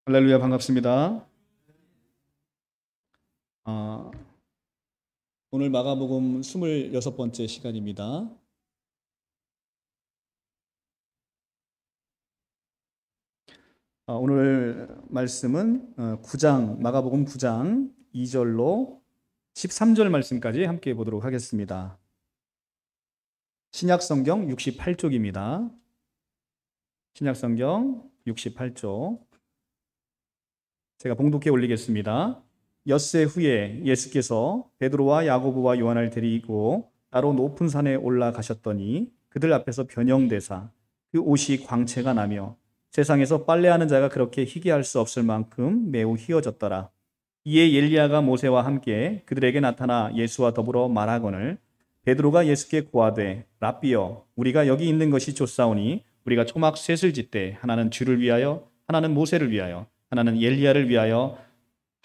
할렐루야, 반갑습니다. 아, 오늘 마가복음 26번째 시간입니다. 오늘 말씀은 9장, 마가복음 9장 2절로 13절 말씀까지 함께 보도록 하겠습니다. 신약성경 68쪽입니다. 신약성경 68쪽. 제가 봉독해 올리겠습니다. 엿새 후에 예수께서 베드로와 야고보와 요한을 데리고 따로 높은 산에 올라가셨더니 그들 앞에서 변형되사 그 옷이 광채가 나며 세상에서 빨래하는 자가 그렇게 희귀할 수 없을 만큼 매우 희어졌더라. 이에 엘리야가 모세와 함께 그들에게 나타나 예수와 더불어 말하거늘 베드로가 예수께 고하되 랍비여 우리가 여기 있는 것이 좋사오니 우리가 초막 셋을 짓되 하나는 주를 위하여 하나는 모세를 위하여 하나는 엘리야를 위하여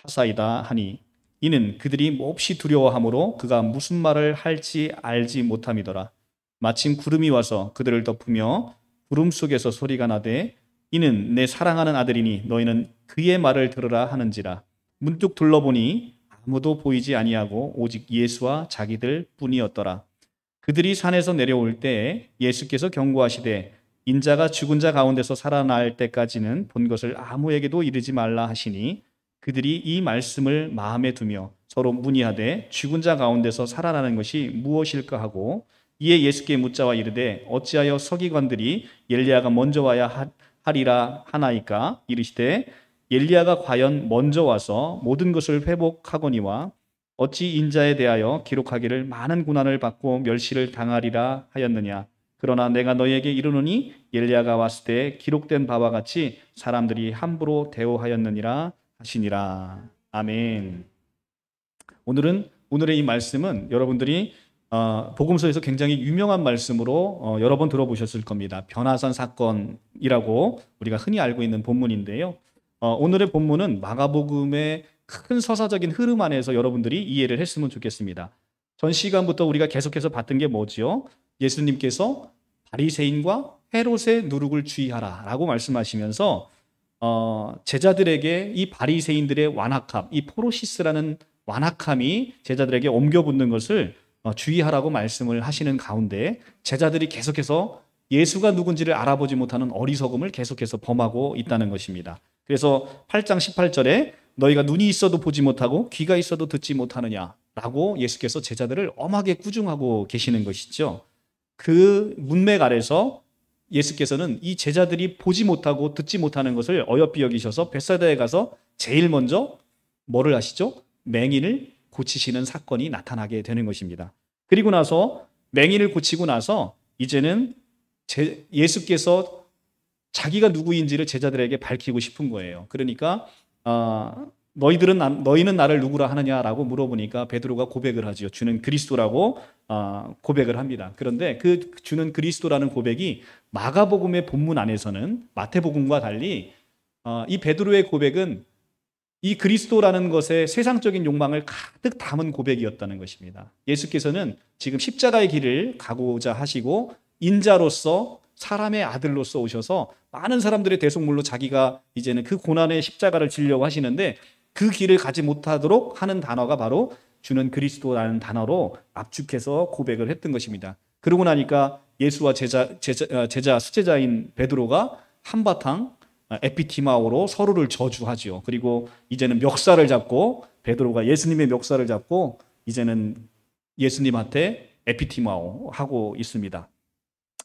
하사이다 하니 이는 그들이 몹시 두려워하므로 그가 무슨 말을 할지 알지 못함이더라. 마침 구름이 와서 그들을 덮으며 구름 속에서 소리가 나되 이는 내 사랑하는 아들이니 너희는 그의 말을 들으라 하는지라. 문득 둘러보니 아무도 보이지 아니하고 오직 예수와 자기들 뿐이었더라. 그들이 산에서 내려올 때에 예수께서 경고하시되 인자가 죽은 자 가운데서 살아날 때까지는 본 것을 아무에게도 이르지 말라 하시니 그들이 이 말씀을 마음에 두며 서로 문의하되 죽은 자 가운데서 살아나는 것이 무엇일까 하고 이에 예수께 묻자와 이르되 어찌하여 서기관들이 엘리야가 먼저 와야 하리라 하나이까 이르시되 엘리야가 과연 먼저 와서 모든 것을 회복하거니와 어찌 인자에 대하여 기록하기를 많은 고난을 받고 멸시를 당하리라 하였느냐. 그러나 내가 너희에게 이르노니 엘리야가 왔을 때 기록된 바와 같이 사람들이 함부로 대우하였느니라 하시니라. 아멘. 오늘의 이 말씀은 여러분들이 복음서에서 굉장히 유명한 말씀으로 여러 번 들어보셨을 겁니다. 변화산 사건이라고 우리가 흔히 알고 있는 본문인데요. 오늘의 본문은 마가복음의 큰 서사적인 흐름 안에서 여러분들이 이해를 했으면 좋겠습니다. 전 시간부터 우리가 계속해서 봤던 게 뭐죠? 예수님께서 바리새인과 헤롯의 누룩을 주의하라 라고 말씀하시면서 제자들에게 이 바리새인들의 완악함, 이 포로시스라는 완악함이 제자들에게 옮겨붙는 것을 주의하라고 말씀을 하시는 가운데 제자들이 계속해서 예수가 누군지를 알아보지 못하는 어리석음을 계속해서 범하고 있다는 것입니다. 그래서 8장 18절에 너희가 눈이 있어도 보지 못하고 귀가 있어도 듣지 못하느냐라고 예수께서 제자들을 엄하게 꾸중하고 계시는 것이죠. 그 문맥 아래서 예수께서는 이 제자들이 보지 못하고 듣지 못하는 것을 어여삐 여기셔서 벳사다에 가서 제일 먼저 뭐를 하시죠? 맹인을 고치시는 사건이 나타나게 되는 것입니다. 그리고 나서 맹인을 고치고 나서 이제는 예수께서 자기가 누구인지를 제자들에게 밝히고 싶은 거예요. 그러니까 너희는 나를 누구라 하느냐라고 물어보니까 베드로가 고백을 하죠. 주는 그리스도라고 고백을 합니다. 그런데 그 주는 그리스도라는 고백이 마가복음의 본문 안에서는 마태복음과 달리 이 베드로의 고백은 이 그리스도라는 것의 세상적인 욕망을 가득 담은 고백이었다는 것입니다. 예수께서는 지금 십자가의 길을 가고자 하시고 인자로서 사람의 아들로서 오셔서 많은 사람들의 대속물로 자기가 이제는 그 고난의 십자가를 지려고 하시는데 그 길을 가지 못하도록 하는 단어가 바로 주는 그리스도라는 단어로 압축해서 고백을 했던 것입니다. 그러고 나니까 예수와 수제자인 베드로가 한바탕 에피티마오로 서로를 저주하죠. 그리고 이제는 멱살을 잡고 베드로가 예수님의 멱살을 잡고 이제는 예수님한테 에피티마오 하고 있습니다.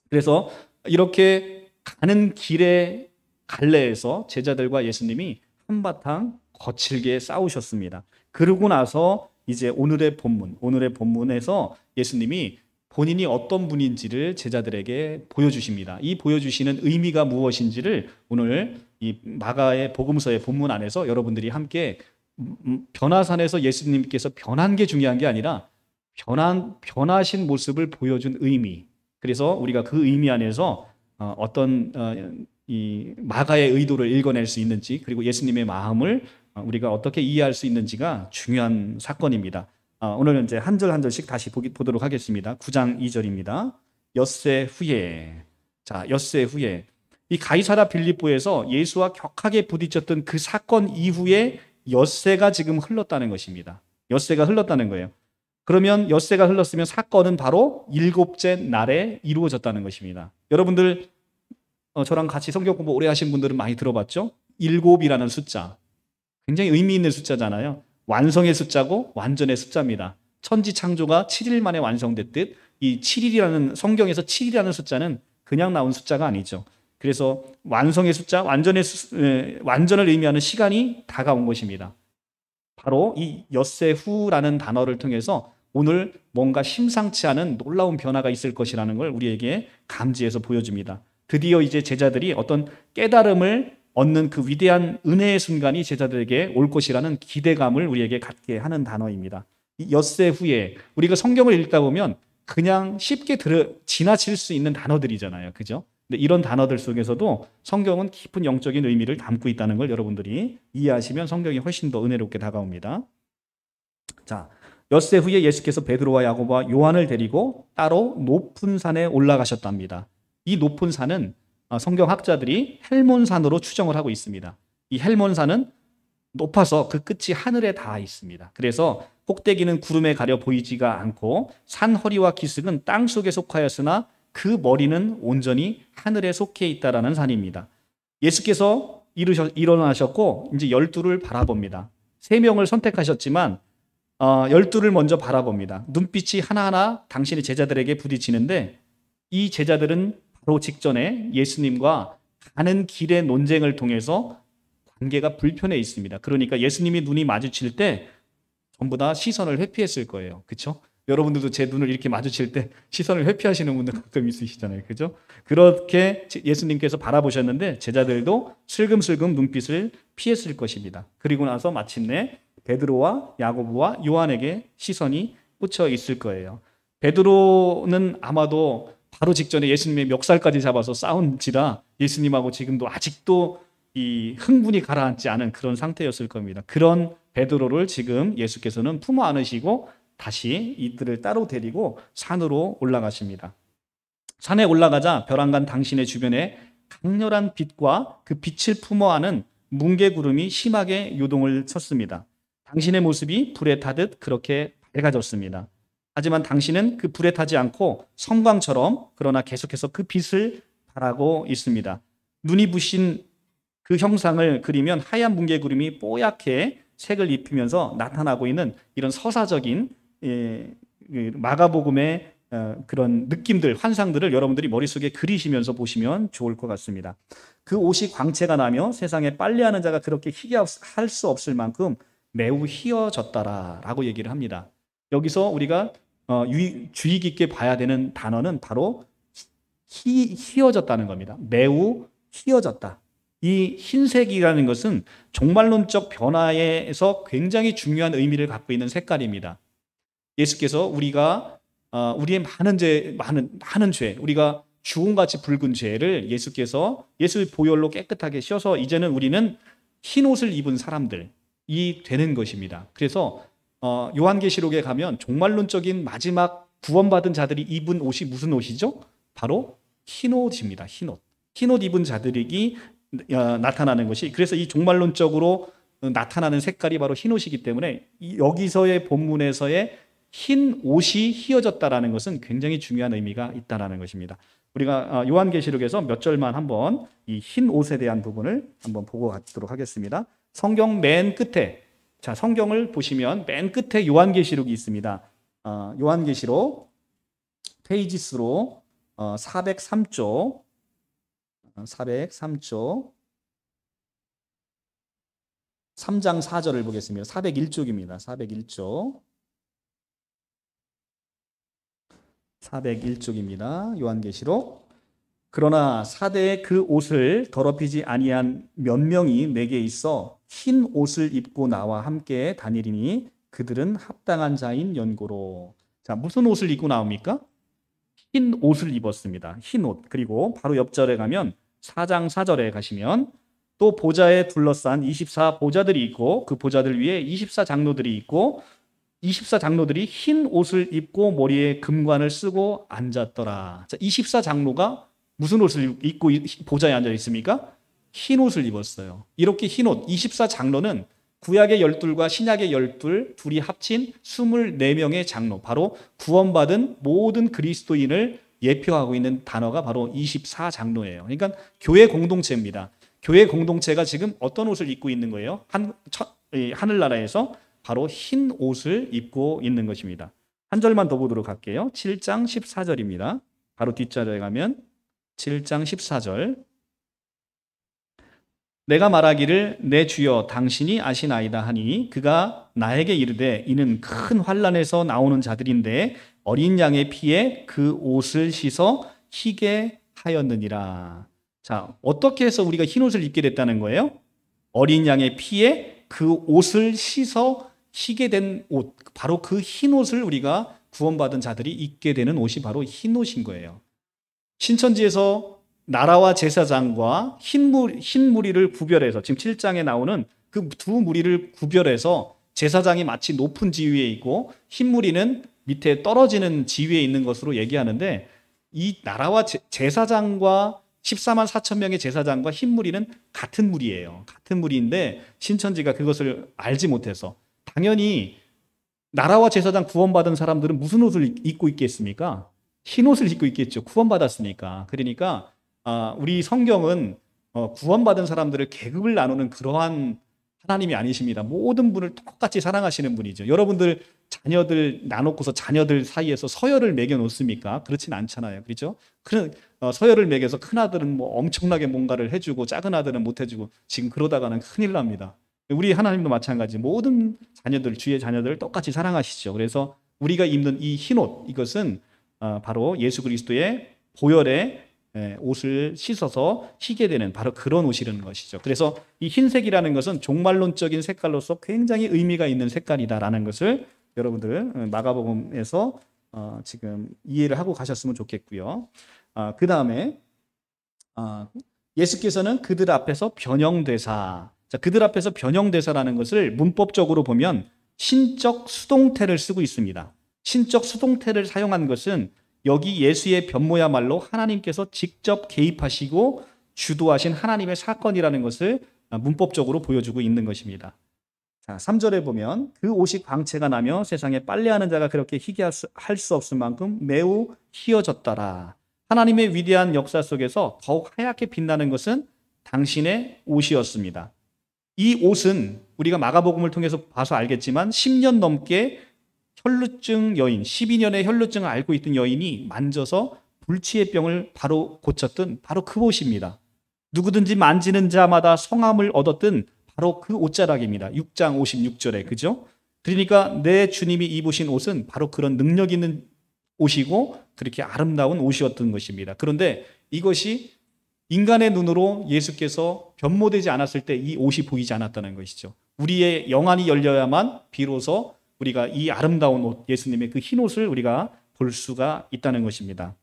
그래서 이렇게 가는 길의 갈래에서 제자들과 예수님이 한바탕 거칠게 싸우셨습니다. 그러고 나서 이제 오늘의 본문에서 예수님이 본인이 어떤 분인지를 제자들에게 보여주십니다. 이 보여주시는 의미가 무엇인지를 오늘 이 마가의 복음서의 본문 안에서 여러분들이 함께 변화산에서 예수님께서 변한 게 중요한 게 아니라 변하신 모습을 보여준 의미. 그래서 우리가 그 의미 안에서 어떤 이 마가의 의도를 읽어낼 수 있는지 그리고 예수님의 마음을 우리가 어떻게 이해할 수 있는지가 중요한 사건입니다. 오늘은 이제 한 절 한 절씩 다시 보도록 하겠습니다. 9장 2절입니다. 엿새 후에. 자, 엿새 후에. 이 가이사랴 빌립보에서 예수와 격하게 부딪혔던 그 사건 이후에 엿새가 지금 흘렀다는 것입니다. 엿새가 흘렀다는 거예요. 그러면 엿새가 흘렀으면 사건은 바로 일곱째 날에 이루어졌다는 것입니다. 여러분들 저랑 같이 성경 공부 오래 하신 분들은 많이 들어봤죠? 일곱이라는 숫자. 굉장히 의미 있는 숫자잖아요. 완성의 숫자고 완전의 숫자입니다. 천지 창조가 7일 만에 완성됐듯 이 7일이라는 성경에서 7이라는 숫자는 그냥 나온 숫자가 아니죠. 그래서 완성의 숫자, 완전을 의미하는 시간이 다가온 것입니다. 바로 이 엿새 후라는 단어를 통해서 오늘 뭔가 심상치 않은 놀라운 변화가 있을 것이라는 걸 우리에게 감지해서 보여줍니다. 드디어 이제 제자들이 어떤 깨달음을 얻는 그 위대한 은혜의 순간이 제자들에게 올 것이라는 기대감을 우리에게 갖게 하는 단어입니다. 이 엿새 후에 우리가 성경을 읽다 보면 그냥 쉽게 지나칠 수 있는 단어들이잖아요. 그죠? 근데 이런 단어들 속에서도 성경은 깊은 영적인 의미를 담고 있다는 걸 여러분들이 이해하시면 성경이 훨씬 더 은혜롭게 다가옵니다. 자, 엿새 후에 예수께서 베드로와 야고보와 요한을 데리고 따로 높은 산에 올라가셨답니다. 이 높은 산은 성경학자들이 헬몬산으로 추정을 하고 있습니다. 이 헬몬산은 높아서 그 끝이 하늘에 닿아 있습니다. 그래서 꼭대기는 구름에 가려 보이지가 않고 산 허리와 기슭은 땅 속에 속하였으나 그 머리는 온전히 하늘에 속해 있다라는 산입니다. 예수께서 일어나셨고 이제 12를 바라봅니다. 3명을 선택하셨지만 12를 먼저 바라봅니다. 눈빛이 하나하나 당신의 제자들에게 부딪히는데 이 제자들은 바로 직전에 예수님과 가는 길의 논쟁을 통해서 관계가 불편해 있습니다. 그러니까 예수님이 눈이 마주칠 때 전부 다 시선을 회피했을 거예요. 그렇죠? 여러분들도 제 눈을 이렇게 마주칠 때 시선을 회피하시는 분들 가끔 있으시잖아요. 그죠? 그렇게 예수님께서 바라보셨는데 제자들도 슬금슬금 눈빛을 피했을 것입니다. 그리고 나서 마침내 베드로와 야고보와 요한에게 시선이 꽂혀 있을 거예요. 베드로는 아마도 바로 직전에 예수님의 멱살까지 잡아서 싸운지라 예수님하고 지금도 아직도 이 흥분이 가라앉지 않은 그런 상태였을 겁니다. 그런 베드로를 지금 예수께서는 품어 안으시고 다시 이들을 따로 데리고 산으로 올라가십니다. 산에 올라가자 벼랑간 당신의 주변에 강렬한 빛과 그 빛을 품어 안은 뭉게구름이 심하게 요동을 쳤습니다. 당신의 모습이 불에 타듯 그렇게 밝아졌습니다. 하지만 당신은 그 불에 타지 않고 섬광처럼 그러나 계속해서 그 빛을 발하고 있습니다. 눈이 부신 그 형상을 그리면 하얀 뭉게구름이 뽀얗게 색을 입히면서 나타나고 있는 이런 서사적인 마가복음의 그런 느낌들, 환상들을 여러분들이 머릿속에 그리시면서 보시면 좋을 것 같습니다. 그 옷이 광채가 나며 세상에 빨래하는 자가 그렇게 희게 할 수 없을 만큼 매우 희어졌다라고 얘기를 합니다. 여기서 우리가 주의 깊게 봐야 되는 단어는 바로 희어졌다는 겁니다. 매우 희어졌다. 이 흰색이라는 것은 종말론적 변화에서 굉장히 중요한 의미를 갖고 있는 색깔입니다. 예수께서 우리가 우리의 많은 죄, 우리가 주홍같이 붉은 죄를 예수께서 예수의 보혈로 깨끗하게 씻어서 이제는 우리는 흰 옷을 입은 사람들이 되는 것입니다. 그래서 요한계시록에 가면 종말론적인 마지막 구원받은 자들이 입은 옷이 무슨 옷이죠? 바로 흰 옷입니다. 흰 옷. 흰 옷 입은 자들이 나타나는 것이, 그래서 이 종말론적으로 나타나는 색깔이 바로 흰 옷이기 때문에 여기서의 본문에서의 흰 옷이 휘어졌다라는 것은 굉장히 중요한 의미가 있다라는 것입니다. 우리가 요한계시록에서 몇 절만 한번 이 흰 옷에 대한 부분을 한번 보고 가도록 하겠습니다. 성경 맨 끝에, 자, 성경을 보시면 맨 끝에 요한계시록이 있습니다. 요한계시록 페이지 수로 403쪽 3장 4절을 보겠습니다. 401쪽입니다. 401쪽입니다. 요한계시록. 그러나 사대의 그 옷을 더럽히지 아니한 몇 명이 내게 있어 흰 옷을 입고 나와 함께 다니리니 그들은 합당한 자인 연고로. 자, 무슨 옷을 입고 나옵니까? 흰 옷을 입었습니다. 흰 옷. 그리고 바로 옆절에 가면 4장 4절에 가시면 또 보좌에 둘러싼 24보좌들이 있고 그 보좌들 위에 24장로들이 있고 24장로들이 흰 옷을 입고 머리에 금관을 쓰고 앉았더라. 자, 24장로가 무슨 옷을 입고 보좌에 앉아 있습니까? 흰 옷을 입었어요. 이렇게 흰 옷, 24장로는 구약의 12과 신약의 12, 둘이 합친 24명의 장로, 바로 구원받은 모든 그리스도인을 예표하고 있는 단어가 바로 24장로예요. 그러니까 교회 공동체입니다. 교회 공동체가 지금 어떤 옷을 입고 있는 거예요? 하늘나라에서 바로 흰 옷을 입고 있는 것입니다. 한 절만 더 보도록 할게요. 7장 14절입니다. 바로 뒷자리에 가면 7장 14절. 내가 말하기를 내 주여 당신이 아시나이다 하니 그가 나에게 이르되 이는 큰 환난에서 나오는 자들인데 어린 양의 피에 그 옷을 씻어 희게 하였느니라. 자, 어떻게 해서 우리가 흰 옷을 입게 됐다는 거예요? 어린 양의 피에 그 옷을 씻어 희게 된 옷, 바로 그 흰 옷을 우리가 구원받은 자들이 입게 되는 옷이 바로 흰 옷인 거예요. 신천지에서 나라와 제사장과 흰 무리를 구별해서 지금 7장에 나오는 그 두 무리를 구별해서 제사장이 마치 높은 지위에 있고 흰 무리는 밑에 떨어지는 지위에 있는 것으로 얘기하는데, 이 나라와 제사장과 14만 4천 명의 제사장과 흰 무리는 같은 무리예요. 같은 무리인데 신천지가 그것을 알지 못해서, 당연히 나라와 제사장 구원받은 사람들은 무슨 옷을 입고 있겠습니까? 흰 옷을 입고 있겠죠. 구원받았으니까. 그러니까 우리 성경은 구원받은 사람들을 계급을 나누는 그러한 하나님이 아니십니다. 모든 분을 똑같이 사랑하시는 분이죠. 여러분들 자녀들 나놓고서 자녀들 사이에서 서열을 매겨 놓습니까? 그렇진 않잖아요. 그렇죠? 서열을 매겨서 큰 아들은 뭐 엄청나게 뭔가를 해주고 작은 아들은 못 해주고, 지금 그러다가는 큰일 납니다. 우리 하나님도 마찬가지, 모든 자녀들, 주의 자녀들을 똑같이 사랑하시죠. 그래서 우리가 입는 이 흰옷, 이것은 바로 예수 그리스도의 보혈의 옷을 씻어서 희게 되는 바로 그런 옷이라는 것이죠. 그래서 이 흰색이라는 것은 종말론적인 색깔로서 굉장히 의미가 있는 색깔이다라는 것을 여러분들 마가복음에서 지금 이해를 하고 가셨으면 좋겠고요. 그 다음에 예수께서는 그들 앞에서 변형대사, 자, 그들 앞에서 변형대사라는 것을 문법적으로 보면 신적 수동태를 쓰고 있습니다. 신적 수동태를 사용한 것은 여기 예수의 변모야말로 하나님께서 직접 개입하시고 주도하신 하나님의 사건이라는 것을 문법적으로 보여주고 있는 것입니다. 자, 3절에 보면 그 옷이 광채가 나며 세상에 빨래하는 자가 그렇게 희게 할 수 없을 만큼 매우 희어졌더라. 하나님의 위대한 역사 속에서 더욱 하얗게 빛나는 것은 당신의 옷이었습니다. 이 옷은 우리가 마가복음을 통해서 봐서 알겠지만 10년 넘게 혈루증 여인, 12년의 혈루증을 앓고 있던 여인이 만져서 불치의 병을 바로 고쳤던 바로 그 옷입니다. 누구든지 만지는 자마다 성함을 얻었던 바로 그 옷자락입니다. 6장 56절에, 그죠? 그러니까 내 주님이 입으신 옷은 바로 그런 능력 있는 옷이고 그렇게 아름다운 옷이었던 것입니다. 그런데 이것이 인간의 눈으로 예수께서 변모되지 않았을 때 이 옷이 보이지 않았다는 것이죠. 우리의 영안이 열려야만 비로소 우리가 이 아름다운 옷, 예수님의 그 흰 옷을 우리가 볼 수가 있다는 것입니다.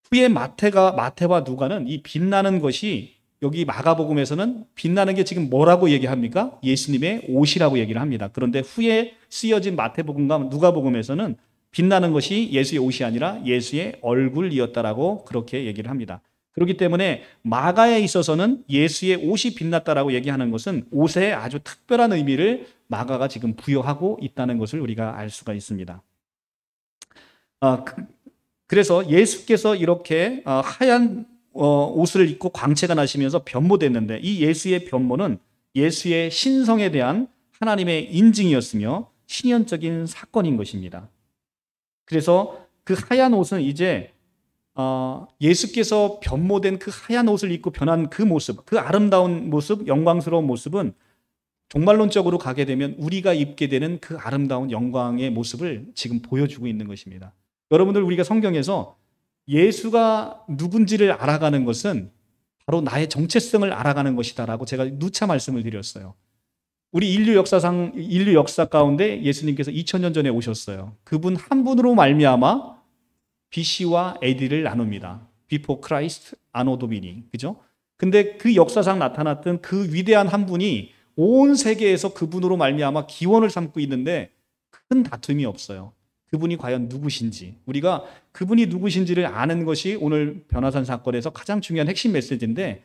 후에 마태와 누가는 이 빛나는 것이, 여기 마가복음에서는 빛나는 게 지금 뭐라고 얘기합니까? 예수님의 옷이라고 얘기를 합니다. 그런데 후에 쓰여진 마태복음과 누가복음에서는 빛나는 것이 예수의 옷이 아니라 예수의 얼굴이었다라고 그렇게 얘기를 합니다. 그렇기 때문에 마가에 있어서는 예수의 옷이 빛났다라고 얘기하는 것은 옷에 아주 특별한 의미를 마가가 지금 부여하고 있다는 것을 우리가 알 수가 있습니다. 그래서 예수께서 이렇게 하얀 옷을 입고 광채가 나시면서 변모됐는데, 이 예수의 변모는 예수의 신성에 대한 하나님의 인증이었으며 신현적인 사건인 것입니다. 그래서 그 하얀 옷은 이제 예수께서 변모된 그 하얀 옷을 입고 변한 그 모습, 그 아름다운 모습, 영광스러운 모습은 종말론적으로 가게 되면 우리가 입게 되는 그 아름다운 영광의 모습을 지금 보여주고 있는 것입니다. 여러분들, 우리가 성경에서 예수가 누군지를 알아가는 것은 바로 나의 정체성을 알아가는 것이다라고 제가 누차 말씀을 드렸어요. 우리 인류 역사 가운데 예수님께서 2000년 전에 오셨어요. 그분 한 분으로 말미암아 BC와 AD를 나눕니다. Before Christ, Anno Domini. 그죠? 근데 그 역사상 나타났던 그 위대한 한 분이 온 세계에서 그분으로 말미암아 기원을 삼고 있는데 큰 다툼이 없어요. 그분이 과연 누구신지, 우리가 그분이 누구신지를 아는 것이 오늘 변화산 사건에서 가장 중요한 핵심 메시지인데,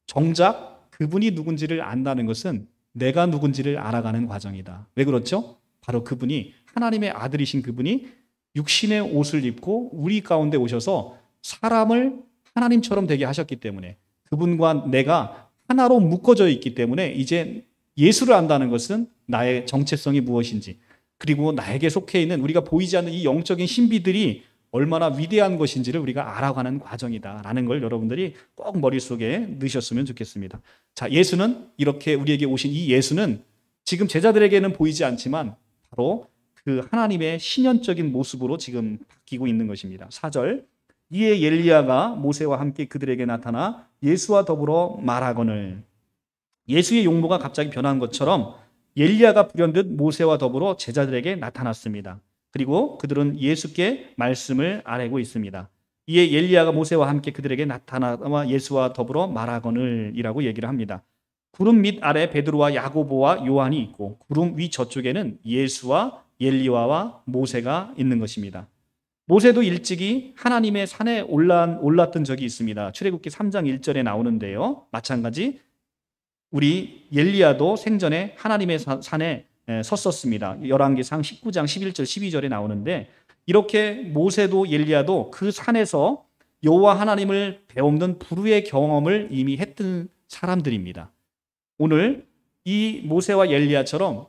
정작 그분이 누군지를 안다는 것은 내가 누군지를 알아가는 과정이다. 왜 그렇죠? 바로 그분이, 하나님의 아들이신 그분이 육신의 옷을 입고 우리 가운데 오셔서 사람을 하나님처럼 되게 하셨기 때문에, 그분과 내가 하나로 묶어져 있기 때문에 이제 예수를 안다는 것은 나의 정체성이 무엇인지, 그리고 나에게 속해 있는 우리가 보이지 않는 이 영적인 신비들이 얼마나 위대한 것인지를 우리가 알아가는 과정이다라는 걸 여러분들이 꼭 머릿속에 넣으셨으면 좋겠습니다. 자, 예수는, 이렇게 우리에게 오신 이 예수는 지금 제자들에게는 보이지 않지만 바로 그 하나님의 신현적인 모습으로 지금 바뀌고 있는 것입니다. 4절, 이에 엘리야가 모세와 함께 그들에게 나타나 예수와 더불어 말하거늘. 예수의 용모가 갑자기 변한 것처럼 엘리야가 불현듯 모세와 더불어 제자들에게 나타났습니다. 그리고 그들은 예수께 말씀을 아뢰고 있습니다. 이에 엘리야가 모세와 함께 그들에게 나타나 예수와 더불어 말하거늘이라고 얘기를 합니다. 구름 밑 아래 베드로와 야고보와 요한이 있고, 구름 위 저쪽에는 예수와 엘리야와 모세가 있는 것입니다. 모세도 일찍이 하나님의 산에 올랐던 적이 있습니다. 출애굽기 3장 1절에 나오는데요. 마찬가지 우리 엘리야도 생전에 하나님의 산에 섰었습니다. 열왕기상 19장 11절 12절에 나오는데, 이렇게 모세도 엘리야도 그 산에서 여호와 하나님을 배움는 불후의 경험을 이미 했던 사람들입니다. 오늘 이 모세와 엘리야처럼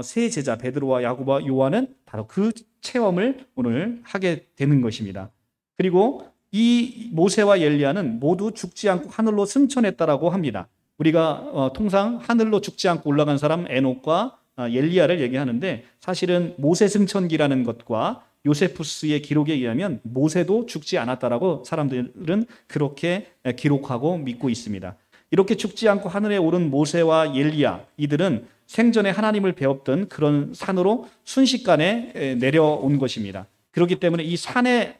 세 제자 베드로와 야고보와 요한은 바로 그 체험을 오늘 하게 되는 것입니다. 그리고 이 모세와 엘리야는 모두 죽지 않고 하늘로 승천했다라고 합니다. 우리가 통상 하늘로 죽지 않고 올라간 사람 에녹과 엘리야를 얘기하는데, 사실은 모세 승천기라는 것과 요세푸스의 기록에 의하면 모세도 죽지 않았다라고 사람들은 그렇게 기록하고 믿고 있습니다. 이렇게 죽지 않고 하늘에 오른 모세와 엘리야, 이들은 생전에 하나님을 배웠던 그런 산으로 순식간에 내려온 것입니다. 그렇기 때문에 이 산의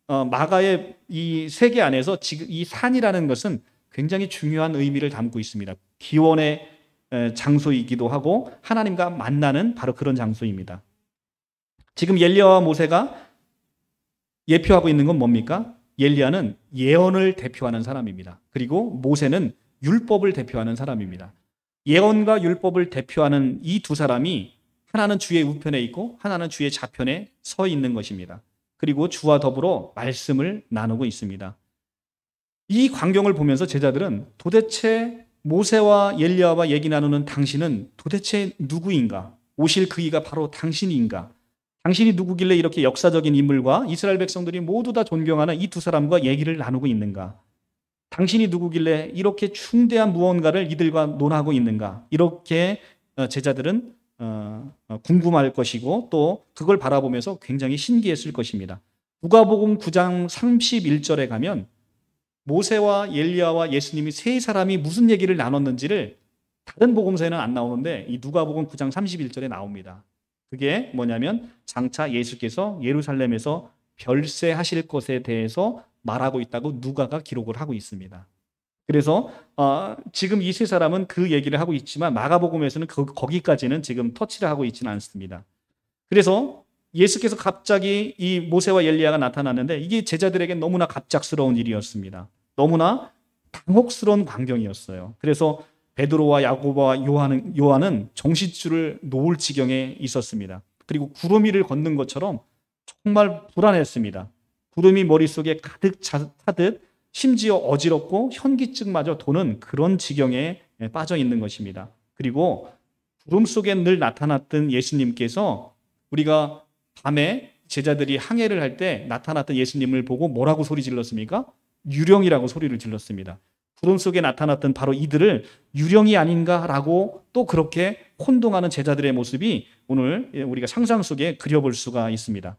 마가의 이 세계 안에서 지금 이 산이라는 것은 굉장히 중요한 의미를 담고 있습니다. 기원의 장소이기도 하고 하나님과 만나는 바로 그런 장소입니다. 지금 엘리야와 모세가 예표하고 있는 건 뭡니까? 엘리야는 예언을 대표하는 사람입니다. 그리고 모세는 율법을 대표하는 사람입니다. 예언과 율법을 대표하는 이 두 사람이 하나는 주의 우편에 있고 하나는 주의 좌편에 서 있는 것입니다. 그리고 주와 더불어 말씀을 나누고 있습니다. 이 광경을 보면서 제자들은 도대체 모세와 엘리야와 얘기 나누는 당신은 도대체 누구인가? 오실 그이가 바로 당신인가? 당신이 누구길래 이렇게 역사적인 인물과 이스라엘 백성들이 모두 다 존경하는 이 두 사람과 얘기를 나누고 있는가? 당신이 누구길래 이렇게 중대한 무언가를 이들과 논하고 있는가? 이렇게 제자들은 궁금할 것이고, 또 그걸 바라보면서 굉장히 신기했을 것입니다. 누가복음 9장 31절에 가면 모세와 엘리야와 예수님이 세 사람이 무슨 얘기를 나눴는지를 다른 복음서에는 안 나오는데 이 누가복음 9장 31절에 나옵니다. 그게 뭐냐면 장차 예수께서 예루살렘에서 별세하실 것에 대해서 말하고 있다고 누가가 기록을 하고 있습니다. 그래서 지금 이 세 사람은 그 얘기를 하고 있지만 마가복음에서는 거기까지는 지금 터치를 하고 있지는 않습니다. 그래서 예수께서 갑자기 이 모세와 엘리야가 나타났는데 이게 제자들에게 너무나 갑작스러운 일이었습니다. 너무나 당혹스러운 광경이었어요. 그래서 베드로와 야고보와 요한은 정신줄을 놓을 지경에 있었습니다. 그리고 구름 위를 걷는 것처럼 정말 불안했습니다. 구름이 머릿속에 가득 차듯 심지어 어지럽고 현기증마저 도는 그런 지경에 빠져 있는 것입니다. 그리고 구름 속에 늘 나타났던 예수님께서 우리가 밤에 제자들이 항해를 할 때 나타났던 예수님을 보고 뭐라고 소리 질렀습니까? 유령이라고 소리를 질렀습니다. 구름 속에 나타났던 바로 이들을 유령이 아닌가라고 또 그렇게 혼동하는 제자들의 모습이 오늘 우리가 상상 속에 그려볼 수가 있습니다.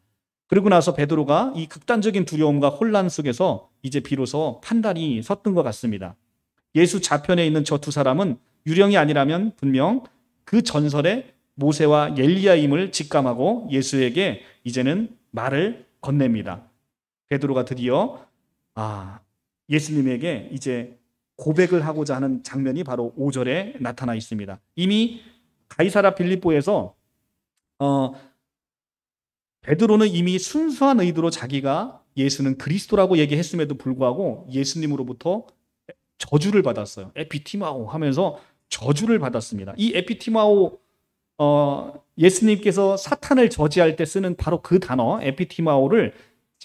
그리고 나서 베드로가 이 극단적인 두려움과 혼란 속에서 이제 비로소 판단이 섰던 것 같습니다. 예수 좌편에 있는 저 두 사람은 유령이 아니라면 분명 그 전설의 모세와 엘리야임을 직감하고 예수에게 이제는 말을 건넵니다. 베드로가 드디어 예수님에게 이제 고백을 하고자 하는 장면이 바로 5절에 나타나 있습니다. 이미 가이사랴 빌립보에서 베드로는 이미 순수한 의도로 자기가 예수는 그리스도라고 얘기했음에도 불구하고 예수님으로부터 저주를 받았어요. 에피티마오 하면서 저주를 받았습니다. 이 에피티마오, 예수님께서 사탄을 저지할 때 쓰는 바로 그 단어 에피티마오를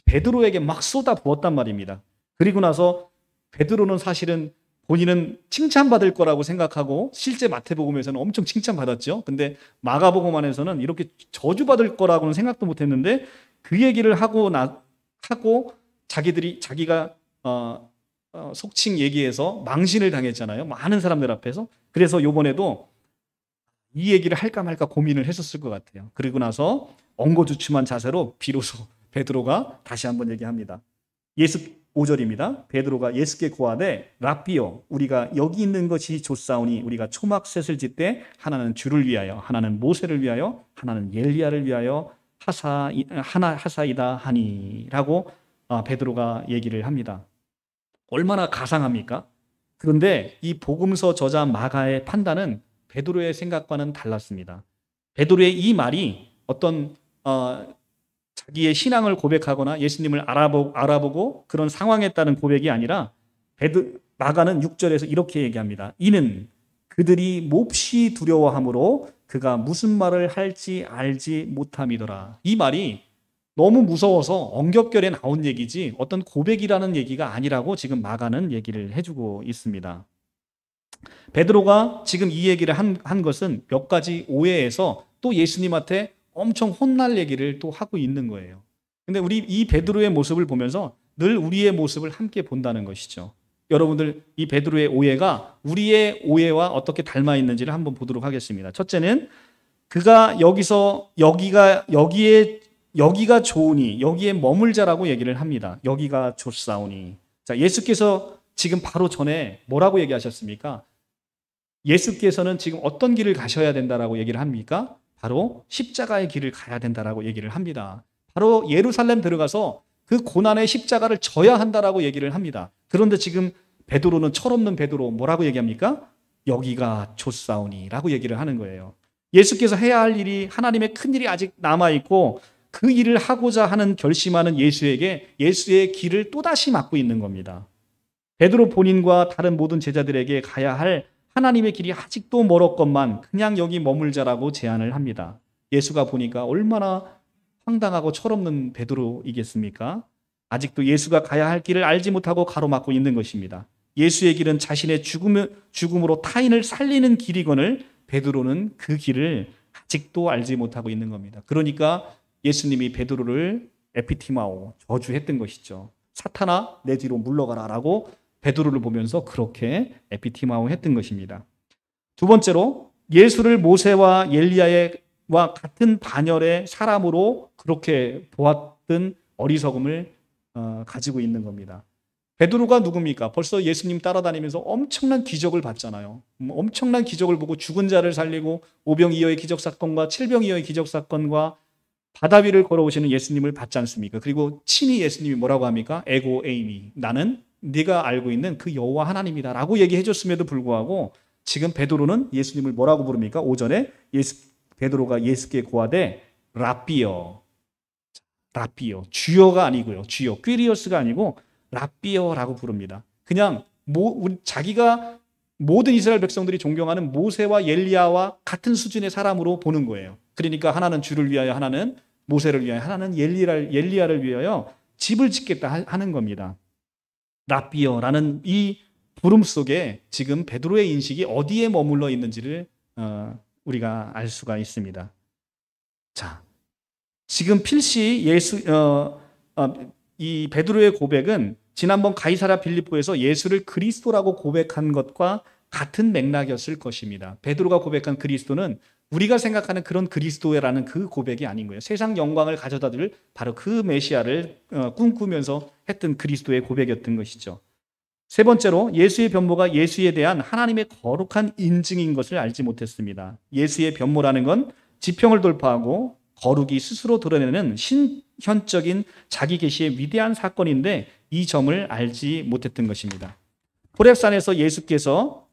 베드로에게 막 쏟아 부었단 말입니다. 그리고 나서 베드로는 사실은 본인은 칭찬받을 거라고 생각하고 실제 마태복음에서는 엄청 칭찬받았죠. 근데 마가복음안에서는 이렇게 저주받을 거라고는 생각도 못했는데 그 얘기를 하고 자기가 속칭 얘기해서 망신을 당했잖아요. 많은 사람들 앞에서. 그래서 요번에도 이 얘기를 할까 말까 고민을 했었을 것 같아요. 그리고 나서 엉거주춤한 자세로 비로소 베드로가 다시 한번 얘기합니다. 5절입니다. 베드로가 예수께 고하되 랍비요 우리가 여기 있는 것이 좋사오니 우리가 초막셋을 짓되 하나는 주를 위하여 하나는 모세를 위하여 하나는 엘리야를 위하여 하사이다 하니라고 베드로가 얘기를 합니다. 얼마나 가상합니까? 그런데 이 복음서 저자 마가의 판단은 베드로의 생각과는 달랐습니다. 베드로의 이 말이 어떤 자기의 신앙을 고백하거나 예수님을 알아보고 그런 상황에 따른 고백이 아니라 마가는 6절에서 이렇게 얘기합니다. 이는 그들이 몹시 두려워함으로 그가 무슨 말을 할지 알지 못함이더라. 이 말이 너무 무서워서 엉겹결에 나온 얘기지 어떤 고백이라는 얘기가 아니라고 지금 마가는 얘기를 해주고 있습니다. 베드로가 지금 이 얘기를 한 것은 몇 가지 오해에서 또 예수님한테 엄청 혼날 얘기를 또 하고 있는 거예요. 근데 우리 이 베드로의 모습을 보면서 늘 우리의 모습을 함께 본다는 것이죠. 여러분들 이 베드로의 오해가 우리의 오해와 어떻게 닮아 있는지를 한번 보도록 하겠습니다. 첫째는 그가 여기가 좋으니 여기에 머물자라고 얘기를 합니다. 여기가 좋사오니. 자, 예수께서 지금 바로 전에 뭐라고 얘기하셨습니까? 예수께서는 지금 어떤 길을 가셔야 된다라고 얘기를 합니까? 바로 십자가의 길을 가야 된다라고 얘기를 합니다. 바로 예루살렘 들어가서 그 고난의 십자가를 져야 한다라고 얘기를 합니다. 그런데 지금 베드로는 철없는 베드로 뭐라고 얘기합니까? 여기가 좋사오니라고 얘기를 하는 거예요. 예수께서 해야 할 일이 하나님의 큰 일이 아직 남아있고 그 일을 하고자 하는 결심하는 예수에게 예수의 길을 또다시 막고 있는 겁니다. 베드로 본인과 다른 모든 제자들에게 가야 할 하나님의 길이 아직도 멀었건만 그냥 여기 머물자라고 제안을 합니다. 예수가 보니까 얼마나 황당하고 철없는 베드로이겠습니까? 아직도 예수가 가야 할 길을 알지 못하고 가로막고 있는 것입니다. 예수의 길은 자신의 죽음으로 타인을 살리는 길이거늘 베드로는 그 길을 아직도 알지 못하고 있는 겁니다. 그러니까 예수님이 베드로를 에피티마오 저주했던 것이죠. 사탄아 내 뒤로 물러가라 라고 베드로를 보면서 그렇게 에피티마오 했던 것입니다. 두 번째로 예수를 모세와 엘리야와 같은 반열의 사람으로 그렇게 보았던 어리석음을 가지고 있는 겁니다. 베드로가 누굽니까? 벌써 예수님 따라다니면서 엄청난 기적을 봤잖아요. 엄청난 기적을 보고 죽은 자를 살리고 오병이어의 기적사건과 칠병이어의 기적사건과 바다 위를 걸어오시는 예수님을 봤지 않습니까? 그리고 친히 예수님이 뭐라고 합니까? 에고 에이미, 나는 네가 알고 있는 그 여호와 하나님이다 라고 얘기해 줬음에도 불구하고 지금 베드로는 예수님을 뭐라고 부릅니까? 5절에 베드로가 예수께 고하되 랍비여, 주여가 아니고요. 주여, 퀴리오스가 아니고 랍비여라고 부릅니다. 그냥 자기가 모든 이스라엘 백성들이 존경하는 모세와 엘리야와 같은 수준의 사람으로 보는 거예요. 그러니까 하나는 주를 위하여, 하나는 모세를 위하여, 하나는 엘리야를 위하여 집을 짓겠다 하는 겁니다. 랍비여라는 이 부름 속에 지금 베드로의 인식이 어디에 머물러 있는지를 우리가 알 수가 있습니다. 자, 지금 필시 이 베드로의 고백은 지난번 가이사랴 빌립보에서 예수를 그리스도라고 고백한 것과 같은 맥락이었을 것입니다. 베드로가 고백한 그리스도는 우리가 생각하는 그런 그리스도라는 그 고백이 아닌 거예요. 세상 영광을 가져다 줄 바로 그 메시아를 꿈꾸면서 했던 그리스도의 고백이었던 것이죠. 세 번째로 예수의 변모가 예수에 대한 하나님의 거룩한 인증인 것을 알지 못했습니다. 예수의 변모라는 건 지평을 돌파하고 거룩이 스스로 드러내는 신현적인 자기 계시의 위대한 사건인데 이 점을 알지 못했던 것입니다. 호렙산에서 예수께서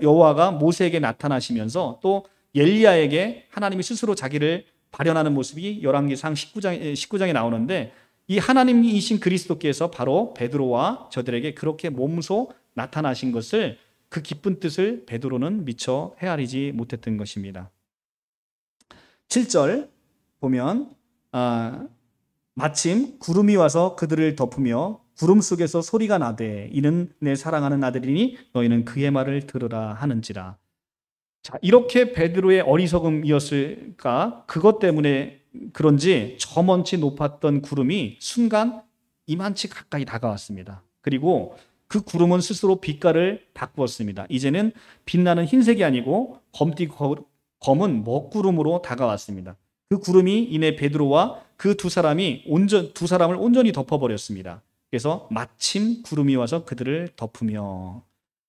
여호와가 모세에게 나타나시면서 또 엘리야에게 하나님이 스스로 자기를 발현하는 모습이 열왕기상 19장에 나오는데 이 하나님이신 그리스도께서 바로 베드로와 저들에게 그렇게 몸소 나타나신 것을 그 기쁜 뜻을 베드로는 미처 헤아리지 못했던 것입니다. 7절 보면 마침 구름이 와서 그들을 덮으며 구름 속에서 소리가 나되 이는 내 사랑하는 아들이니 너희는 그의 말을 들으라 하는지라. 자, 이렇게 베드로의 어리석음이었을까? 그것 때문에 그런지 저 먼지 높았던 구름이 순간 이만치 가까이 다가왔습니다. 그리고 그 구름은 스스로 빛깔을 바꾸었습니다. 이제는 빛나는 흰색이 아니고 검은 먹구름으로 다가왔습니다. 그 구름이 이내 베드로와 그 두 사람을 온전히 덮어버렸습니다. 그래서 마침 구름이 와서 그들을 덮으며,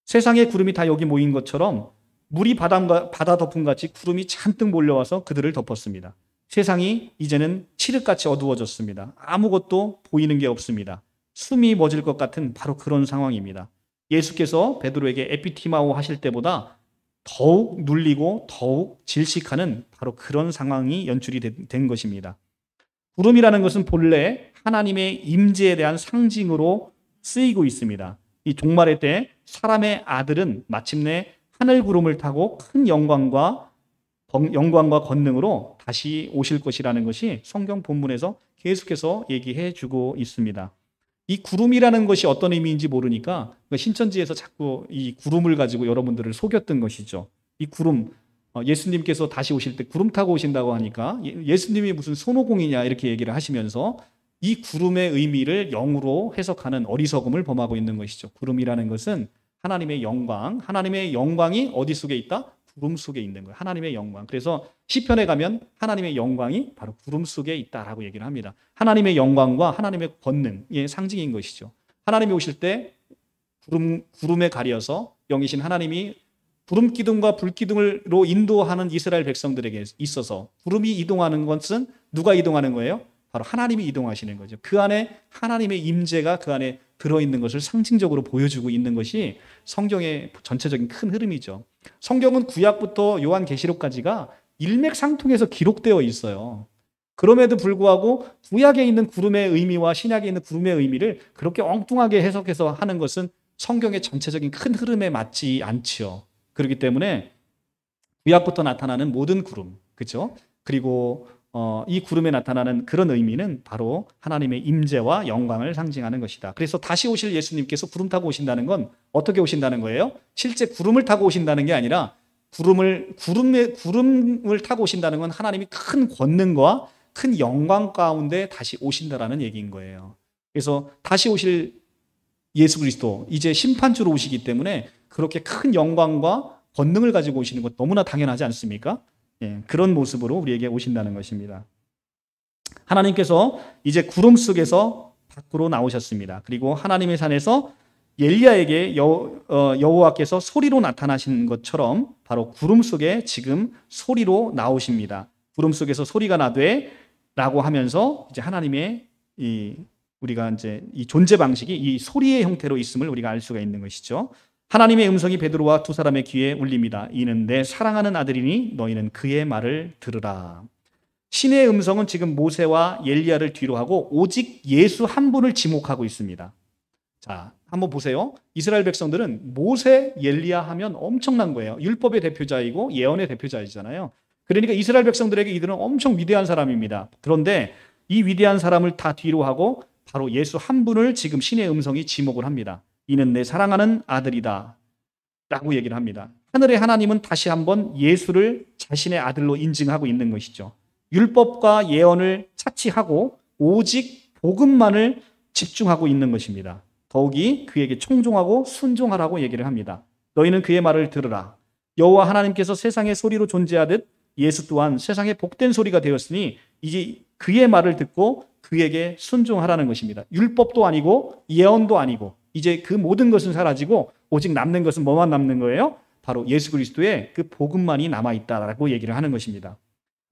세상의 구름이 다 여기 모인 것처럼 물이 바다 덮음같이 구름이 잔뜩 몰려와서 그들을 덮었습니다. 세상이 이제는 칠흑같이 어두워졌습니다. 아무것도 보이는 게 없습니다. 숨이 멎을 것 같은 바로 그런 상황입니다. 예수께서 베드로에게 에피티마오 하실 때보다 더욱 눌리고 더욱 질식하는 바로 그런 상황이 연출이 된 것입니다. 구름이라는 것은 본래 하나님의 임재에 대한 상징으로 쓰이고 있습니다. 이 종말의 때 사람의 아들은 마침내 하늘 구름을 타고 큰 영광과 권능으로 다시 오실 것이라는 것이 성경 본문에서 계속해서 얘기해 주고 있습니다. 이 구름이라는 것이 어떤 의미인지 모르니까 신천지에서 자꾸 이 구름을 가지고 여러분들을 속였던 것이죠. 이 구름, 예수님께서 다시 오실 때 구름 타고 오신다고 하니까 예수님이 무슨 손오공이냐 이렇게 얘기를 하시면서 이 구름의 의미를 영으로 해석하는 어리석음을 범하고 있는 것이죠. 구름이라는 것은 하나님의 영광이 어디 속에 있다? 구름 속에 있는 거예요. 하나님의 영광. 그래서 시편에 가면 하나님의 영광이 바로 구름 속에 있다라고 얘기를 합니다. 하나님의 영광과 하나님의 권능의 상징인 것이죠. 하나님이 오실 때 구름에 가려서 영이신 하나님이 구름 기둥과 불 기둥으로 인도하는 이스라엘 백성들에게 있어서 구름이 이동하는 것은 누가 이동하는 거예요? 바로 하나님이 이동하시는 거죠. 그 안에 하나님의 임재가 그 안에 들어있는 것을 상징적으로 보여주고 있는 것이 성경의 전체적인 큰 흐름이죠. 성경은 구약부터 요한계시록까지가 일맥상통해서 기록되어 있어요. 그럼에도 불구하고 구약에 있는 구름의 의미와 신약에 있는 구름의 의미를 그렇게 엉뚱하게 해석해서 하는 것은 성경의 전체적인 큰 흐름에 맞지 않지요. 그렇기 때문에 구약부터 나타나는 모든 구름, 그렇죠? 그리고 이 구름에 나타나는 그런 의미는 바로 하나님의 임재와 영광을 상징하는 것이다. 그래서 다시 오실 예수님께서 구름 타고 오신다는 건 어떻게 오신다는 거예요? 실제 구름을 타고 오신다는 게 아니라 구름을 타고 오신다는 건 하나님이 큰 권능과 큰 영광 가운데 다시 오신다라는 얘기인 거예요. 그래서 다시 오실 예수 그리스도, 이제 심판주로 오시기 때문에 그렇게 큰 영광과 권능을 가지고 오시는 것 너무나 당연하지 않습니까? 예, 그런 모습으로 우리에게 오신다는 것입니다. 하나님께서 이제 구름 속에서 밖으로 나오셨습니다. 그리고 하나님의 산에서 엘리야에게 여호와께서 소리로 나타나신 것처럼 바로 구름 속에 지금 소리로 나오십니다. 구름 속에서 소리가 나되 라고 하면서 이제 하나님의 우리가 이제 이 존재 방식이 이 소리의 형태로 있음을 우리가 알 수가 있는 것이죠. 하나님의 음성이 베드로와 두 사람의 귀에 울립니다. 이는 내 사랑하는 아들이니 너희는 그의 말을 들으라. 신의 음성은 지금 모세와 엘리야를 뒤로 하고 오직 예수 한 분을 지목하고 있습니다. 자, 한번 보세요. 이스라엘 백성들은 모세, 엘리야 하면 엄청난 거예요. 율법의 대표자이고 예언의 대표자이잖아요. 그러니까 이스라엘 백성들에게 이들은 엄청 위대한 사람입니다. 그런데 이 위대한 사람을 다 뒤로 하고 바로 예수 한 분을 지금 신의 음성이 지목을 합니다. 이는 내 사랑하는 아들이다 라고 얘기를 합니다. 하늘의 하나님은 다시 한번 예수를 자신의 아들로 인증하고 있는 것이죠. 율법과 예언을 차치하고 오직 복음만을 집중하고 있는 것입니다. 더욱이 그에게 청종하고 순종하라고 얘기를 합니다. 너희는 그의 말을 들으라. 여호와 하나님께서 세상의 소리로 존재하듯 예수 또한 세상의 복된 소리가 되었으니 이제 그의 말을 듣고 그에게 순종하라는 것입니다. 율법도 아니고 예언도 아니고 이제 그 모든 것은 사라지고 오직 남는 것은 뭐만 남는 거예요? 바로 예수 그리스도의 그 복음만이 남아있다라고 얘기를 하는 것입니다.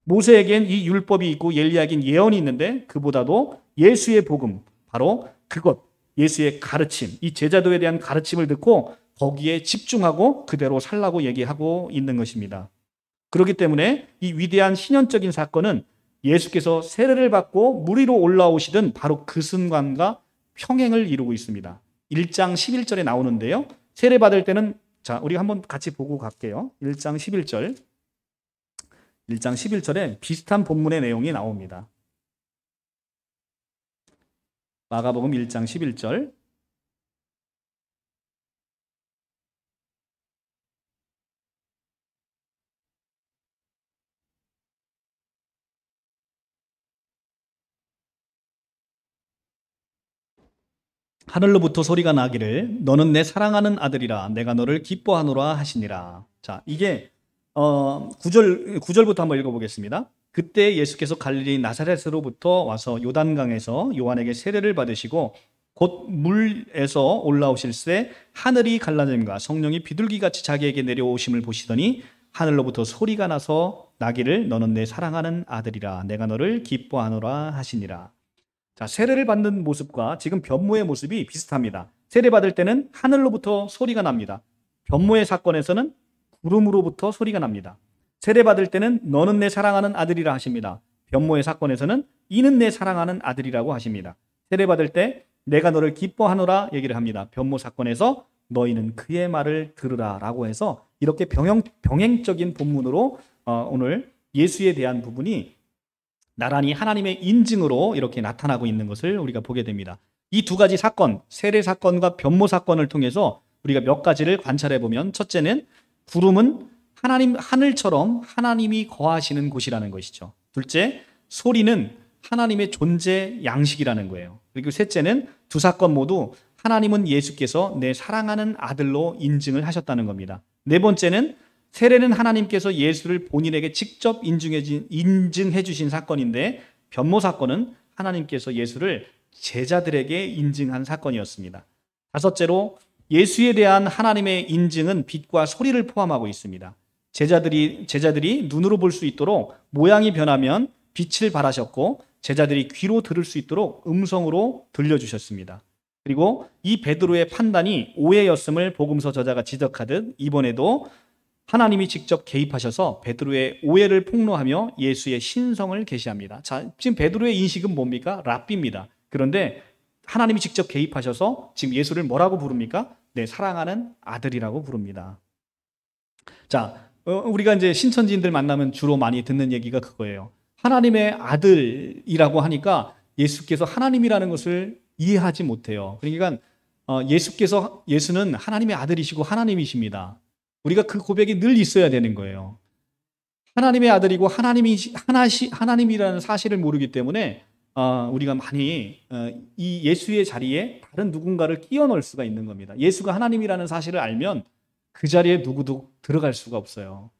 모세에겐 이 율법이 있고 엘리야에겐 예언이 있는데 그보다도 예수의 복음, 바로 그것, 예수의 가르침, 이 제자도에 대한 가르침을 듣고 거기에 집중하고 그대로 살라고 얘기하고 있는 것입니다. 그렇기 때문에 이 위대한 신현적인 사건은 예수께서 세례를 받고 물 위로 올라오시던 바로 그 순간과 평행을 이루고 있습니다. 1장 11절에 나오는데요. 세례 받을 때는, 자, 우리 한번 같이 보고 갈게요. 1장 11절. 1장 11절에 비슷한 본문의 내용이 나옵니다. 마가복음 1장 11절. 하늘로부터 소리가 나기를 너는 내 사랑하는 아들이라 내가 너를 기뻐하노라 하시니라. 자, 이게 9절부터 한번 읽어보겠습니다. 그때 예수께서 갈릴리 나사렛으로부터 와서 요단강에서 요한에게 세례를 받으시고 곧 물에서 올라오실새 하늘이 갈라짐과 성령이 비둘기같이 자기에게 내려오심을 보시더니 하늘로부터 소리가 나서 나기를 너는 내 사랑하는 아들이라 내가 너를 기뻐하노라 하시니라. 자, 세례를 받는 모습과 지금 변모의 모습이 비슷합니다. 세례 받을 때는 하늘로부터 소리가 납니다. 변모의 사건에서는 구름으로부터 소리가 납니다. 세례 받을 때는 너는 내 사랑하는 아들이라 하십니다. 변모의 사건에서는 이는 내 사랑하는 아들이라고 하십니다. 세례 받을 때 내가 너를 기뻐하노라 얘기를 합니다. 변모 사건에서 너희는 그의 말을 들으라 라고 해서 이렇게 병행적인 본문으로 오늘 예수에 대한 부분이 나란히 하나님의 인증으로 이렇게 나타나고 있는 것을 우리가 보게 됩니다. 이 두 가지 사건, 세례 사건과 변모 사건을 통해서 우리가 몇 가지를 관찰해 보면, 첫째는 구름은 하늘처럼 하나님이 거하시는 곳이라는 것이죠. 둘째, 소리는 하나님의 존재 양식이라는 거예요. 그리고 셋째는 두 사건 모두 하나님은 예수께서 내 사랑하는 아들로 인증을 하셨다는 겁니다. 네 번째는 세례는 하나님께서 예수를 본인에게 직접 인증해 주신 사건인데, 변모 사건은 하나님께서 예수를 제자들에게 인증한 사건이었습니다. 다섯째로 예수에 대한 하나님의 인증은 빛과 소리를 포함하고 있습니다. 제자들이 눈으로 볼 수 있도록 모양이 변하면 빛을 발하셨고, 제자들이 귀로 들을 수 있도록 음성으로 들려주셨습니다. 그리고 이 베드로의 판단이 오해였음을 복음서 저자가 지적하듯 이번에도 하나님이 직접 개입하셔서 베드로의 오해를 폭로하며 예수의 신성을 계시합니다. 자, 지금 베드로의 인식은 뭡니까? 랍비입니다. 그런데 하나님이 직접 개입하셔서 지금 예수를 뭐라고 부릅니까? 내 사랑하는 아들이라고 부릅니다. 자, 우리가 이제 신천지인들 만나면 주로 많이 듣는 얘기가 그거예요. 하나님의 아들이라고 하니까 예수께서 하나님이라는 것을 이해하지 못해요. 그러니까 예수는 하나님의 아들이시고 하나님이십니다. 우리가 그 고백이 늘 있어야 되는 거예요. 하나님의 아들이고 하나님이라는 사실을 모르기 때문에 우리가 많이 이 예수의 자리에 다른 누군가를 끼워 넣을 수가 있는 겁니다. 예수가 하나님이라는 사실을 알면 그 자리에 누구도 들어갈 수가 없어요.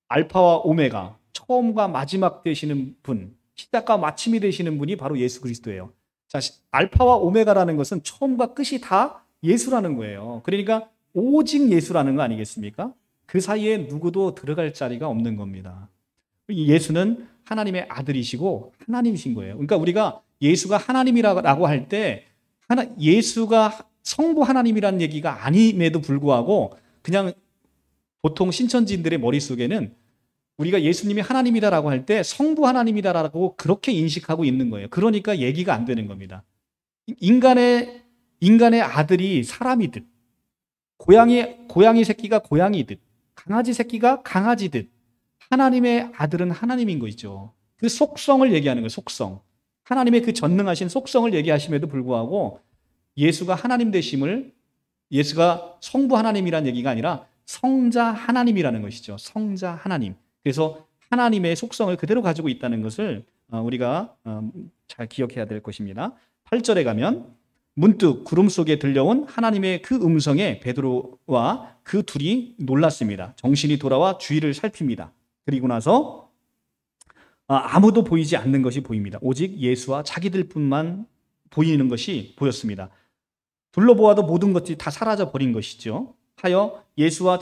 알파와 오메가, 처음과 마지막 되시는 분, 시작과 마침이 되시는 분이 바로 예수 그리스도예요. 자, 알파와 오메가라는 것은 처음과 끝이 다 예수라는 거예요. 그러니까 오직 예수라는 거 아니겠습니까? 그 사이에 누구도 들어갈 자리가 없는 겁니다. 예수는 하나님의 아들이시고 하나님이신 거예요. 그러니까 우리가 예수가 하나님이라고 할 때 예수가 성부 하나님이라는 얘기가 아님에도 불구하고 그냥 보통 신천지인들의 머릿속에는 우리가 예수님이 하나님이다라고 할 때 성부 하나님이다라고 그렇게 인식하고 있는 거예요. 그러니까 얘기가 안 되는 겁니다. 인간의 아들이 사람이듯, 고양이 새끼가 고양이듯, 강아지 새끼가 강아지듯, 하나님의 아들은 하나님인 거죠. 그 속성을 얘기하는 거예요. 속성. 하나님의 그 전능하신 속성을 얘기하심에도 불구하고 예수가 하나님 되심을, 예수가 성부 하나님이라는 얘기가 아니라 성자 하나님이라는 것이죠. 성자 하나님. 그래서 하나님의 속성을 그대로 가지고 있다는 것을 우리가 잘 기억해야 될 것입니다. 8절에 가면 문득 구름 속에 들려온 하나님의 그 음성에 베드로와 그 둘이 놀랐습니다. 정신이 돌아와 주위를 살핍니다. 그리고 나서 아무도 보이지 않는 것이 보입니다. 오직 예수와 자기들뿐만 보이는 것이 보였습니다. 둘러보아도 모든 것이 다 사라져 버린 것이죠. 하여 예수와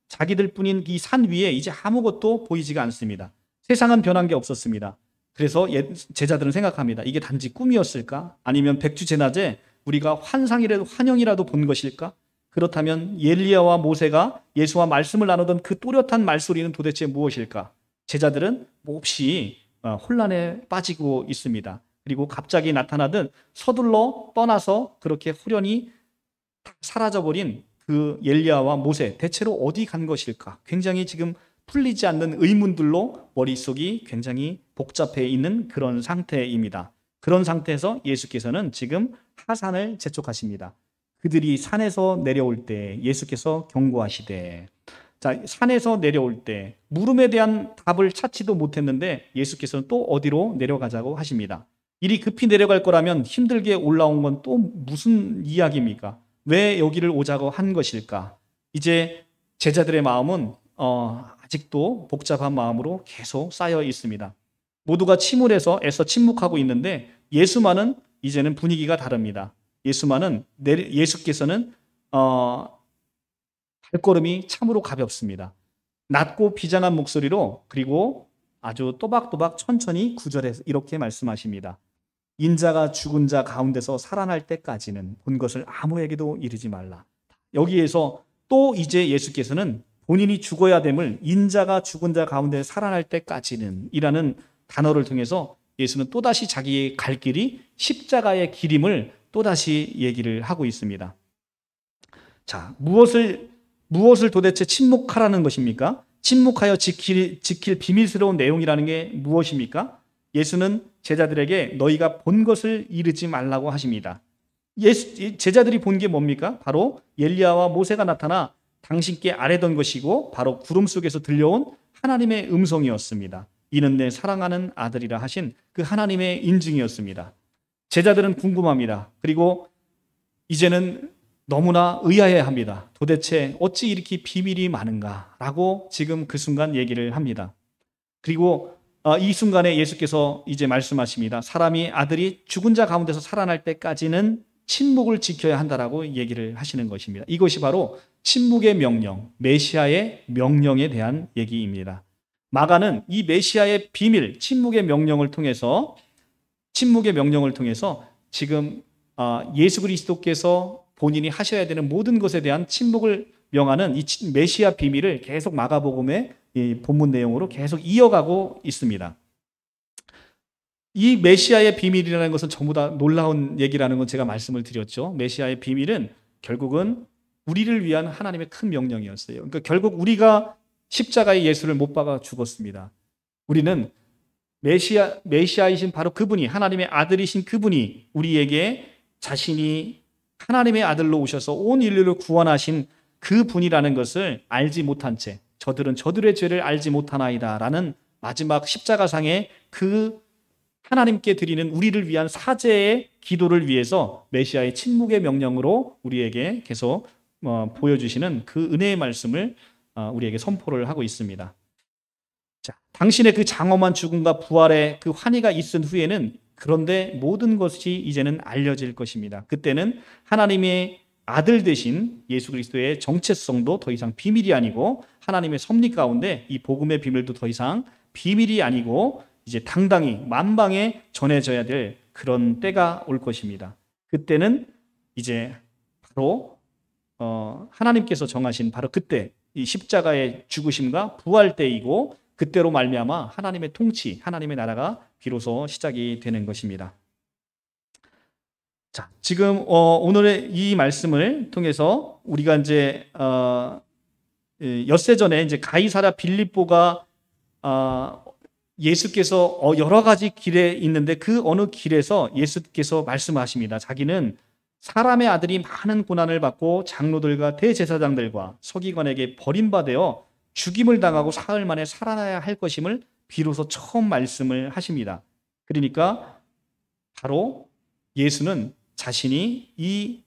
자기들뿐인 이 산 위에 이제 아무것도 보이지가 않습니다. 세상은 변한 게 없었습니다. 그래서 제자들은 생각합니다. 이게 단지 꿈이었을까? 아니면 백주제낮에 우리가 환영이라도 본 것일까? 그렇다면 엘리야와 모세가 예수와 말씀을 나누던 그 또렷한 말소리는 도대체 무엇일까? 제자들은 몹시 혼란에 빠지고 있습니다. 그리고 갑자기 나타나듯 서둘러 떠나서 그렇게 후련히 사라져버린 그 엘리야와 모세, 대체로 어디 간 것일까? 굉장히 지금 풀리지 않는 의문들로 머릿속이 굉장히 복잡해 있는 그런 상태입니다. 그런 상태에서 예수께서는 지금 하산을 재촉하십니다. 그들이 산에서 내려올 때 예수께서 경고하시되, 자, 산에서 내려올 때 물음에 대한 답을 찾지도 못했는데 예수께서는 또 어디로 내려가자고 하십니다. 이리 급히 내려갈 거라면 힘들게 올라온 건 또 무슨 이야기입니까? 왜 여기를 오자고 한 것일까? 이제 제자들의 마음은 아직도 복잡한 마음으로 계속 쌓여 있습니다. 모두가 침울해서 애써 침묵하고 있는데 예수만은 이제는 분위기가 다릅니다. 예수께서는 발걸음이 참으로 가볍습니다. 낮고 비장한 목소리로, 그리고 아주 또박또박 천천히 구절해서 이렇게 말씀하십니다. 인자가 죽은 자 가운데서 살아날 때까지는 본 것을 아무에게도 이르지 말라. 여기에서 또 이제 예수께서는 본인이 죽어야 됨을 인자가 죽은 자 가운데 살아날 때까지는 이라는 단어를 통해서 예수는 또다시 자기의 갈 길이 십자가의 길임을 또다시 얘기를 하고 있습니다. 자, 무엇을 도대체 침묵하라는 것입니까? 침묵하여 지킬 비밀스러운 내용이라는 게 무엇입니까? 예수는 제자들에게 너희가 본 것을 이르지 말라고 하십니다. 제자들이 본 게 뭡니까? 바로 엘리야와 모세가 나타나 당신께 아뢰던 것이고 바로 구름 속에서 들려온 하나님의 음성이었습니다. 이는 내 사랑하는 아들이라 하신 그 하나님의 인증이었습니다. 제자들은 궁금합니다. 그리고 이제는 너무나 의아해합니다. 도대체 어찌 이렇게 비밀이 많은가라고 지금 그 순간 얘기를 합니다. 그리고 이 순간에 예수께서 이제 말씀하십니다. 아들이 죽은 자 가운데서 살아날 때까지는 침묵을 지켜야 한다라고 얘기를 하시는 것입니다. 이것이 바로 침묵의 명령, 메시아의 명령에 대한 얘기입니다. 마가는 이 메시아의 비밀, 침묵의 명령을 통해서 지금 예수 그리스도께서 본인이 하셔야 되는 모든 것에 대한 침묵을 명하는 이 메시아 비밀을 계속 마가복음의 이 본문 내용으로 계속 이어가고 있습니다. 이 메시아의 비밀이라는 것은 전부 다 놀라운 얘기라는 건 제가 말씀을 드렸죠. 메시아의 비밀은 결국은 우리를 위한 하나님의 큰 명령이었어요. 그러니까 결국 우리가 십자가에 예수를 못 박아 죽었습니다. 우리는 메시아이신 바로 그분이, 하나님의 아들이신 그분이 우리에게 자신이 하나님의 아들로 오셔서 온 인류를 구원하신 그 분이라는 것을 알지 못한 채 저들은 저들의 죄를 알지 못하나이다 라는 마지막 십자가상의 그 하나님께 드리는 우리를 위한 사죄의 기도를 위해서 메시아의 침묵의 명령으로 우리에게 계속 보여주시는 그 은혜의 말씀을 우리에게 선포를 하고 있습니다. 자, 당신의 그 장엄한 죽음과 부활의 그 환희가 있은 후에는 그런데 모든 것이 이제는 알려질 것입니다. 그때는 하나님의 아들 되신 예수 그리스도의 정체성도 더 이상 비밀이 아니고 하나님의 섭리 가운데 이 복음의 비밀도 더 이상 비밀이 아니고 이제 당당히 만방에 전해져야 될 그런 때가 올 것입니다. 그때는 이제 바로 하나님께서 정하신 바로 그때 이 십자가의 죽으심과 부활 때이고 그때로 말미암아 하나님의 통치, 하나님의 나라가 비로소 시작이 되는 것입니다. 자, 지금 오늘의 이 말씀을 통해서 우리가 이제 엿새 전에 이제 가이사랴 빌립보가 예수께서 여러 가지 길에 있는데 그 어느 길에서 예수께서 말씀하십니다. 자기는 사람의 아들이 많은 고난을 받고 장로들과 대제사장들과 서기관에게 버림받아 죽임을 당하고 사흘 만에 살아나야 할 것임을 비로소 처음 말씀을 하십니다. 그러니까 바로 예수는 자신이 이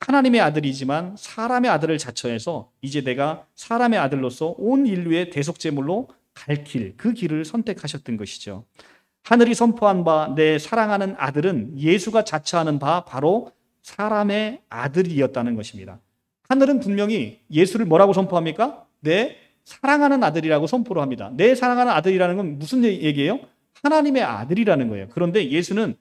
하나님의 아들이지만 사람의 아들을 자처해서 이제 내가 사람의 아들로서 온 인류의 대속제물로 갈 길, 그 길을 선택하셨던 것이죠. 하늘이 선포한 바 내 사랑하는 아들은 예수가 자처하는 바 바로 사람의 아들이었다는 것입니다. 하늘은 분명히 예수를 뭐라고 선포합니까? 내 사랑하는 아들이라고 선포를 합니다. 내 사랑하는 아들이라는 건 무슨 얘기예요? 하나님의 아들이라는 거예요. 그런데 예수는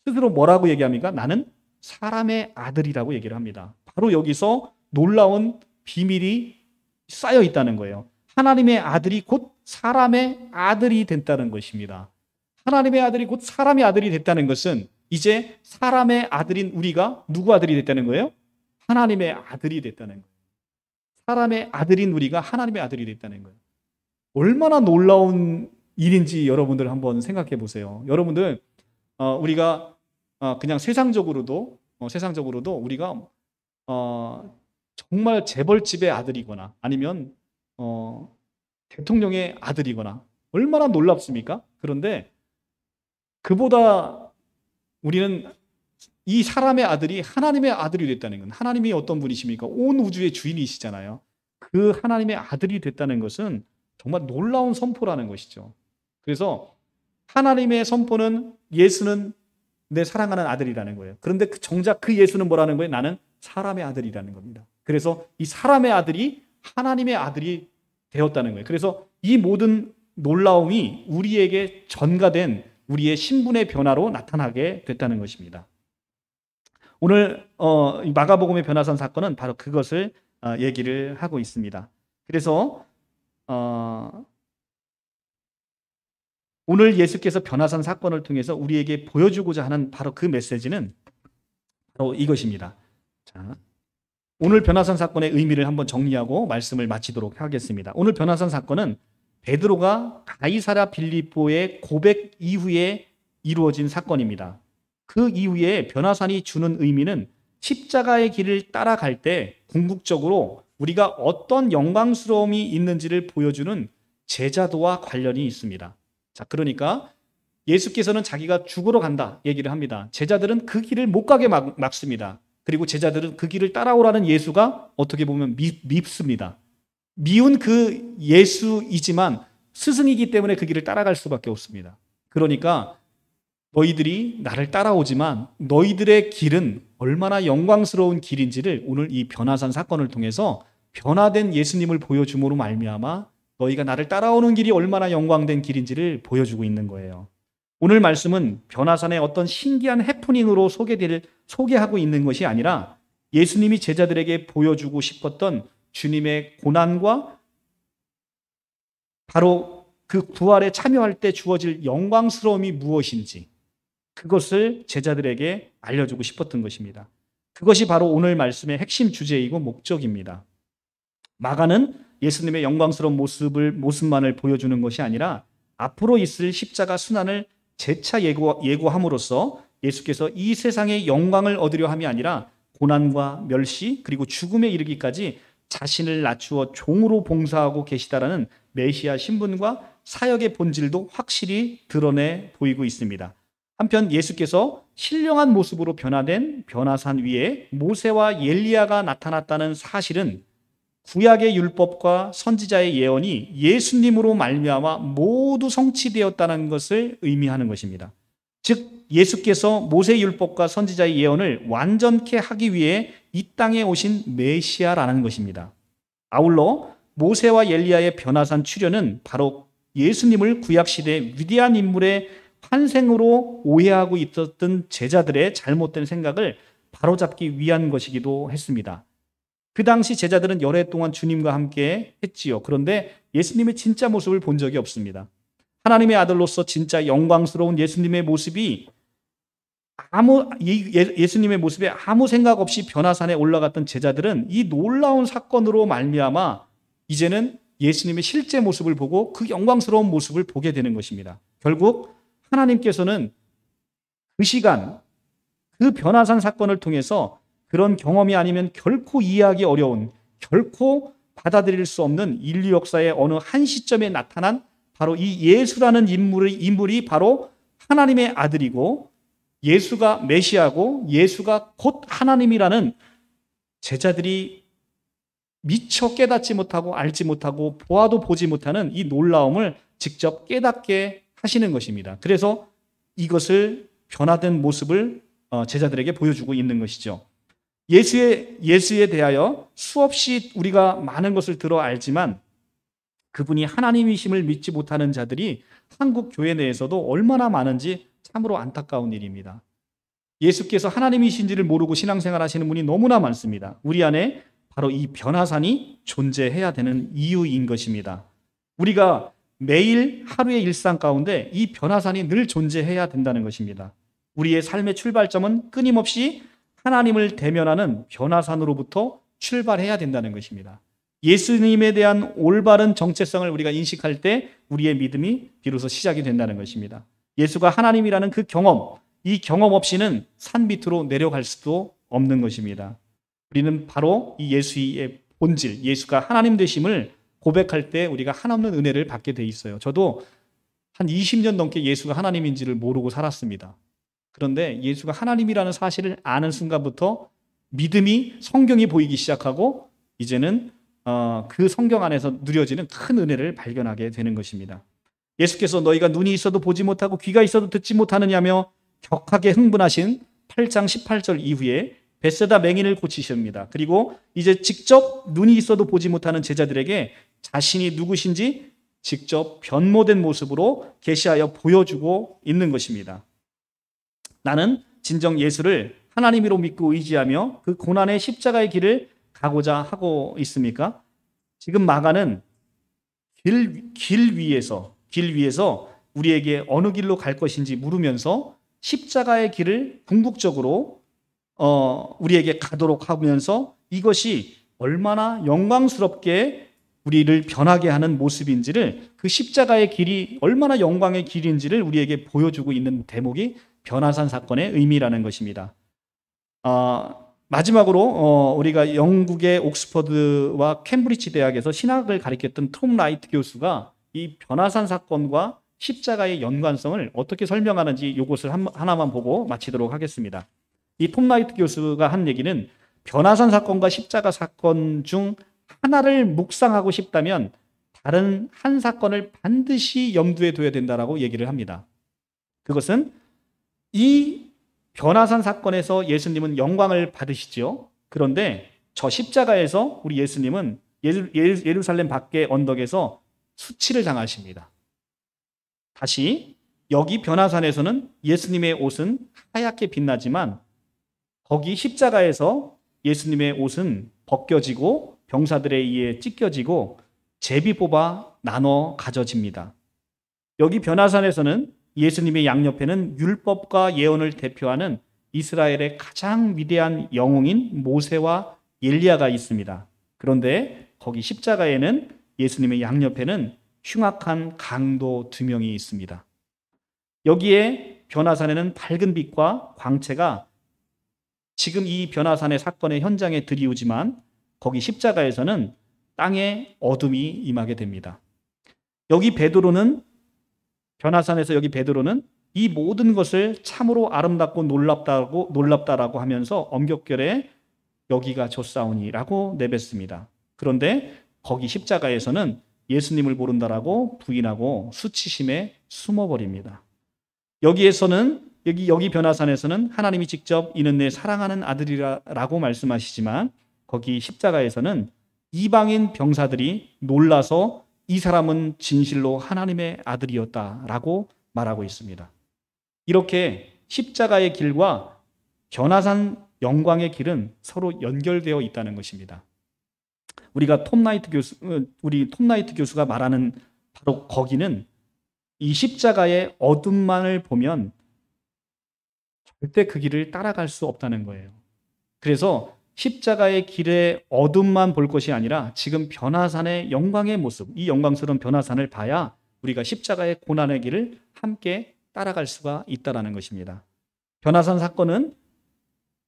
스스로 뭐라고 얘기합니까? 나는 사람의 아들이라고 얘기를 합니다. 바로 여기서 놀라운 비밀이 쌓여 있다는 거예요. 하나님의 아들이 곧 사람의 아들이 된다는 것입니다. 하나님의 아들이 곧 사람의 아들이 됐다는 것은 이제 사람의 아들인 우리가 누구 아들이 됐다는 거예요? 하나님의 아들이 됐다는 거예요. 사람의 아들인 우리가 하나님의 아들이 됐다는 거예요. 얼마나 놀라운 일인지 여러분들 한번 생각해 보세요. 여러분들 우리가 그냥 세상적으로도 우리가 정말 재벌집의 아들이거나 아니면 대통령의 아들이거나 얼마나 놀랍습니까? 그런데 그보다 우리는 이 사람의 아들이 하나님의 아들이 됐다는 건, 하나님이 어떤 분이십니까? 온 우주의 주인이시잖아요. 그 하나님의 아들이 됐다는 것은 정말 놀라운 선포라는 것이죠. 그래서 하나님의 선포는 예수는 내 사랑하는 아들이라는 거예요. 그런데 정작 그 예수는 뭐라는 거예요? 나는 사람의 아들이라는 겁니다. 그래서 이 사람의 아들이 하나님의 아들이 되었다는 거예요. 그래서 이 모든 놀라움이 우리에게 전가된 우리의 신분의 변화로 나타나게 됐다는 것입니다. 오늘 마가복음의 변화산 사건은 바로 그것을 얘기를 하고 있습니다. 그래서 오늘 예수께서 변화산 사건을 통해서 우리에게 보여주고자 하는 바로 그 메시지는 바로 이것입니다. 자, 오늘 변화산 사건의 의미를 한번 정리하고 말씀을 마치도록 하겠습니다. 오늘 변화산 사건은 베드로가 가이사랴 빌립보의 고백 이후에 이루어진 사건입니다. 그 이후에 변화산이 주는 의미는 십자가의 길을 따라갈 때 궁극적으로 우리가 어떤 영광스러움이 있는지를 보여주는 제자도와 관련이 있습니다. 자, 그러니까 예수께서는 자기가 죽으러 간다 얘기를 합니다. 제자들은 그 길을 못 가게 막습니다. 그리고 제자들은 그 길을 따라오라는 예수가 어떻게 보면 밉습니다. 미운 그 예수이지만 스승이기 때문에 그 길을 따라갈 수밖에 없습니다. 그러니까 너희들이 나를 따라오지만 너희들의 길은 얼마나 영광스러운 길인지를 오늘 이 변화산 사건을 통해서 변화된 예수님을 보여줌으로 말미암아 너희가 나를 따라오는 길이 얼마나 영광된 길인지를 보여주고 있는 거예요. 오늘 말씀은 변화산의 어떤 신기한 해프닝으로 소개하고 있는 것이 아니라 예수님이 제자들에게 보여주고 싶었던 주님의 고난과 바로 그 부활에 참여할 때 주어질 영광스러움이 무엇인지 그것을 제자들에게 알려주고 싶었던 것입니다. 그것이 바로 오늘 말씀의 핵심 주제이고 목적입니다. 마가는 예수님의 영광스러운 모습만을 보여주는 것이 아니라 앞으로 있을 십자가 순환을 재차 예고함으로써 예수께서 이 세상의 영광을 얻으려 함이 아니라 고난과 멸시 그리고 죽음에 이르기까지 자신을 낮추어 종으로 봉사하고 계시다라는 메시아 신분과 사역의 본질도 확실히 드러내 보이고 있습니다. 한편 예수께서 신령한 모습으로 변화된 변화산 위에 모세와 엘리야가 나타났다는 사실은 구약의 율법과 선지자의 예언이 예수님으로 말미암아 모두 성취되었다는 것을 의미하는 것입니다. 즉 예수께서 모세 율법과 선지자의 예언을 완전케 하기 위해 이 땅에 오신 메시아라는 것입니다. 아울러 모세와 엘리야의 변화산 출현은 바로 예수님을 구약시대의 위대한 인물의 환생으로 오해하고 있었던 제자들의 잘못된 생각을 바로잡기 위한 것이기도 했습니다. 그 당시 제자들은 열애 동안 주님과 함께 했지요. 그런데 예수님의 진짜 모습을 본 적이 없습니다. 하나님의 아들로서 진짜 영광스러운 예수님의 모습이 예수님의 모습에 아무 생각 없이 변화산에 올라갔던 제자들은 이 놀라운 사건으로 말미암아 이제는 예수님의 실제 모습을 보고 그 영광스러운 모습을 보게 되는 것입니다. 결국 하나님께서는 그 시간, 그 변화산 사건을 통해서 그런 경험이 아니면 결코 이해하기 어려운, 결코 받아들일 수 없는 인류 역사의 어느 한 시점에 나타난 바로 이 예수라는 인물이 바로 하나님의 아들이고 예수가 메시아고 예수가 곧 하나님이라는 제자들이 미처 깨닫지 못하고 알지 못하고 보아도 보지 못하는 이 놀라움을 직접 깨닫게 하시는 것입니다. 그래서 이것을 변화된 모습을 제자들에게 보여주고 있는 것이죠. 예수에 대하여 수없이 우리가 많은 것을 들어 알지만 그분이 하나님이심을 믿지 못하는 자들이 한국 교회 내에서도 얼마나 많은지 참으로 안타까운 일입니다. 예수께서 하나님이신지를 모르고 신앙생활 하시는 분이 너무나 많습니다. 우리 안에 바로 이 변화산이 존재해야 되는 이유인 것입니다. 우리가 매일 하루의 일상 가운데 이 변화산이 늘 존재해야 된다는 것입니다. 우리의 삶의 출발점은 끊임없이 하나님을 대면하는 변화산으로부터 출발해야 된다는 것입니다. 예수님에 대한 올바른 정체성을 우리가 인식할 때 우리의 믿음이 비로소 시작이 된다는 것입니다. 예수가 하나님이라는 그 경험, 이 경험 없이는 산 밑으로 내려갈 수도 없는 것입니다. 우리는 바로 이 예수의 본질, 예수가 하나님 되심을 고백할 때 우리가 한없는 은혜를 받게 돼 있어요. 저도 한 20년 넘게 예수가 하나님인지를 모르고 살았습니다. 그런데 예수가 하나님이라는 사실을 아는 순간부터 믿음이, 성경이 보이기 시작하고 이제는 그 성경 안에서 누려지는 큰 은혜를 발견하게 되는 것입니다. 예수께서 너희가 눈이 있어도 보지 못하고 귀가 있어도 듣지 못하느냐며 격하게 흥분하신 8장 18절 이후에 벳세다 맹인을 고치십니다. 그리고 이제 직접 눈이 있어도 보지 못하는 제자들에게 자신이 누구신지 직접 변모된 모습으로 계시하여 보여주고 있는 것입니다. 나는 진정 예수를 하나님으로 믿고 의지하며 그 고난의 십자가의 길을 가고자 하고 있습니까? 지금 마가는 길 위에서 우리에게 어느 길로 갈 것인지 물으면서 십자가의 길을 궁극적으로 우리에게 가도록 하면서 이것이 얼마나 영광스럽게 우리를 변하게 하는 모습인지를, 그 십자가의 길이 얼마나 영광의 길인지를 우리에게 보여주고 있는 대목이 변화산 사건의 의미라는 것입니다. 마지막으로 우리가 영국의 옥스퍼드와 캠브리지 대학에서 신학을 가르쳤던 톰 라이트 교수가 이 변화산 사건과 십자가의 연관성을 어떻게 설명하는지 이것을 하나만 보고 마치도록 하겠습니다. 이 톰 라이트 교수가 한 얘기는 변화산 사건과 십자가 사건 중 하나를 묵상하고 싶다면 다른 한 사건을 반드시 염두에 둬야 된다라고 얘기를 합니다. 그것은 이 변화산 사건에서 예수님은 영광을 받으시죠. 그런데 저 십자가에서 우리 예수님은 예루살렘 밖의 언덕에서 수치를 당하십니다. 다시 여기 변화산에서는 예수님의 옷은 하얗게 빛나지만 거기 십자가에서 예수님의 옷은 벗겨지고 병사들에 의해 찢겨지고 제비 뽑아 나눠 가져집니다. 여기 변화산에서는 예수님의 양옆에는 율법과 예언을 대표하는 이스라엘의 가장 위대한 영웅인 모세와 엘리야가 있습니다. 그런데 거기 십자가에는 예수님의 양옆에는 흉악한 강도 2명이 있습니다. 여기에 변화산에는 밝은 빛과 광채가 지금 이 변화산의 사건의 현장에 드리우지만 거기 십자가에서는 땅에 어둠이 임하게 됩니다. 여기 베드로는 변화산에서 여기 베드로는 이 모든 것을 참으로 아름답고 놀랍다라고 하면서 엄격결에 여기가 좋사오니라고 내뱉습니다. 그런데 거기 십자가에서는 예수님을 모른다라고 부인하고 수치심에 숨어버립니다. 여기 변화산에서는 하나님이 직접 이는 내 사랑하는 아들이라고 말씀하시지만 거기 십자가에서는 이방인 병사들이 놀라서 이 사람은 진실로 하나님의 아들이었다라고 말하고 있습니다. 이렇게 십자가의 길과 변화산 영광의 길은 서로 연결되어 있다는 것입니다. 우리 톰 라이트 교수가 말하는 바로 거기는 이 십자가의 어둠만을 보면 절대 그 길을 따라갈 수 없다는 거예요. 그래서 십자가의 길의 어둠만 볼 것이 아니라 지금 변화산의 영광의 모습, 이 영광스러운 변화산을 봐야 우리가 십자가의 고난의 길을 함께 따라갈 수가 있다는 것입니다. 변화산 사건은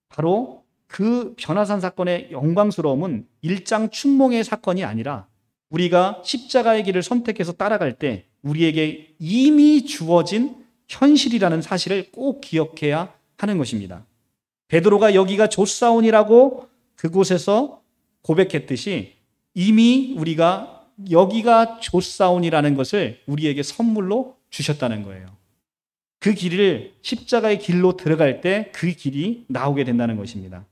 바로 그 변화산 사건의 영광스러움은 일장춘몽의 사건이 아니라 우리가 십자가의 길을 선택해서 따라갈 때 우리에게 이미 주어진 현실이라는 사실을 꼭 기억해야 하는 것입니다. 베드로가 여기가 좆사온이라고 그곳에서 고백했듯이 이미 우리가 여기가 좆사온이라는 것을 우리에게 선물로 주셨다는 거예요. 그 길을 십자가의 길로 들어갈 때 그 길이 나오게 된다는 것입니다.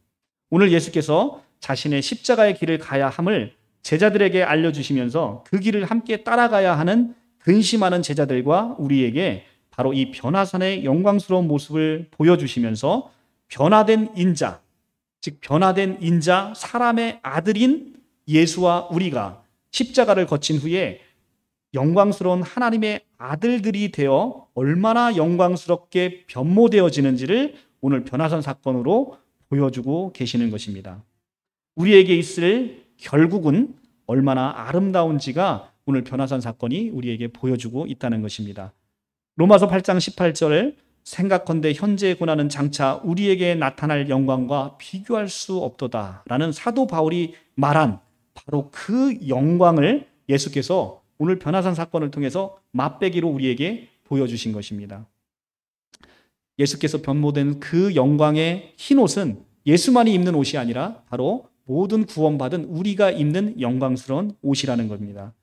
오늘 예수께서 자신의 십자가의 길을 가야 함을 제자들에게 알려주시면서 그 길을 함께 따라가야 하는 근심하는 제자들과 우리에게 바로 이 변화산의 영광스러운 모습을 보여주시면서 변화된 인자, 즉 변화된 인자, 사람의 아들인 예수와 우리가 십자가를 거친 후에 영광스러운 하나님의 아들들이 되어 얼마나 영광스럽게 변모되어지는지를 오늘 변화산 사건으로 보여주고 계시는 것입니다. 우리에게 있을 결국은 얼마나 아름다운지가 오늘 변화산 사건이 우리에게 보여주고 있다는 것입니다. 로마서 8장 18절 생각컨대 현재의 고난은 장차 우리에게 나타날 영광과 비교할 수 없도다 라는 사도 바울이 말한 바로 그 영광을 예수께서 오늘 변화산 사건을 통해서 맛배기로 우리에게 보여주신 것입니다. 예수께서 변모된 그 영광의 흰옷은 예수만이 입는 옷이 아니라 바로 모든 구원받은 우리가 입는 영광스러운 옷이라는 겁니다.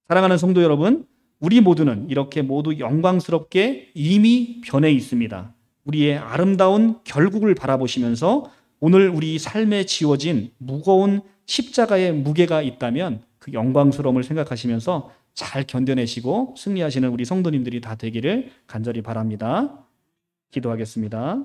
사랑하는 성도 여러분, 우리 모두는 이렇게 모두 영광스럽게 이미 변해 있습니다. 우리의 아름다운 결국을 바라보시면서 오늘 우리 삶에 지워진 무거운 십자가의 무게가 있다면 그 영광스러움을 생각하시면서 잘 견뎌내시고 승리하시는 우리 성도님들이 다 되기를 간절히 바랍니다. 기도하겠습니다.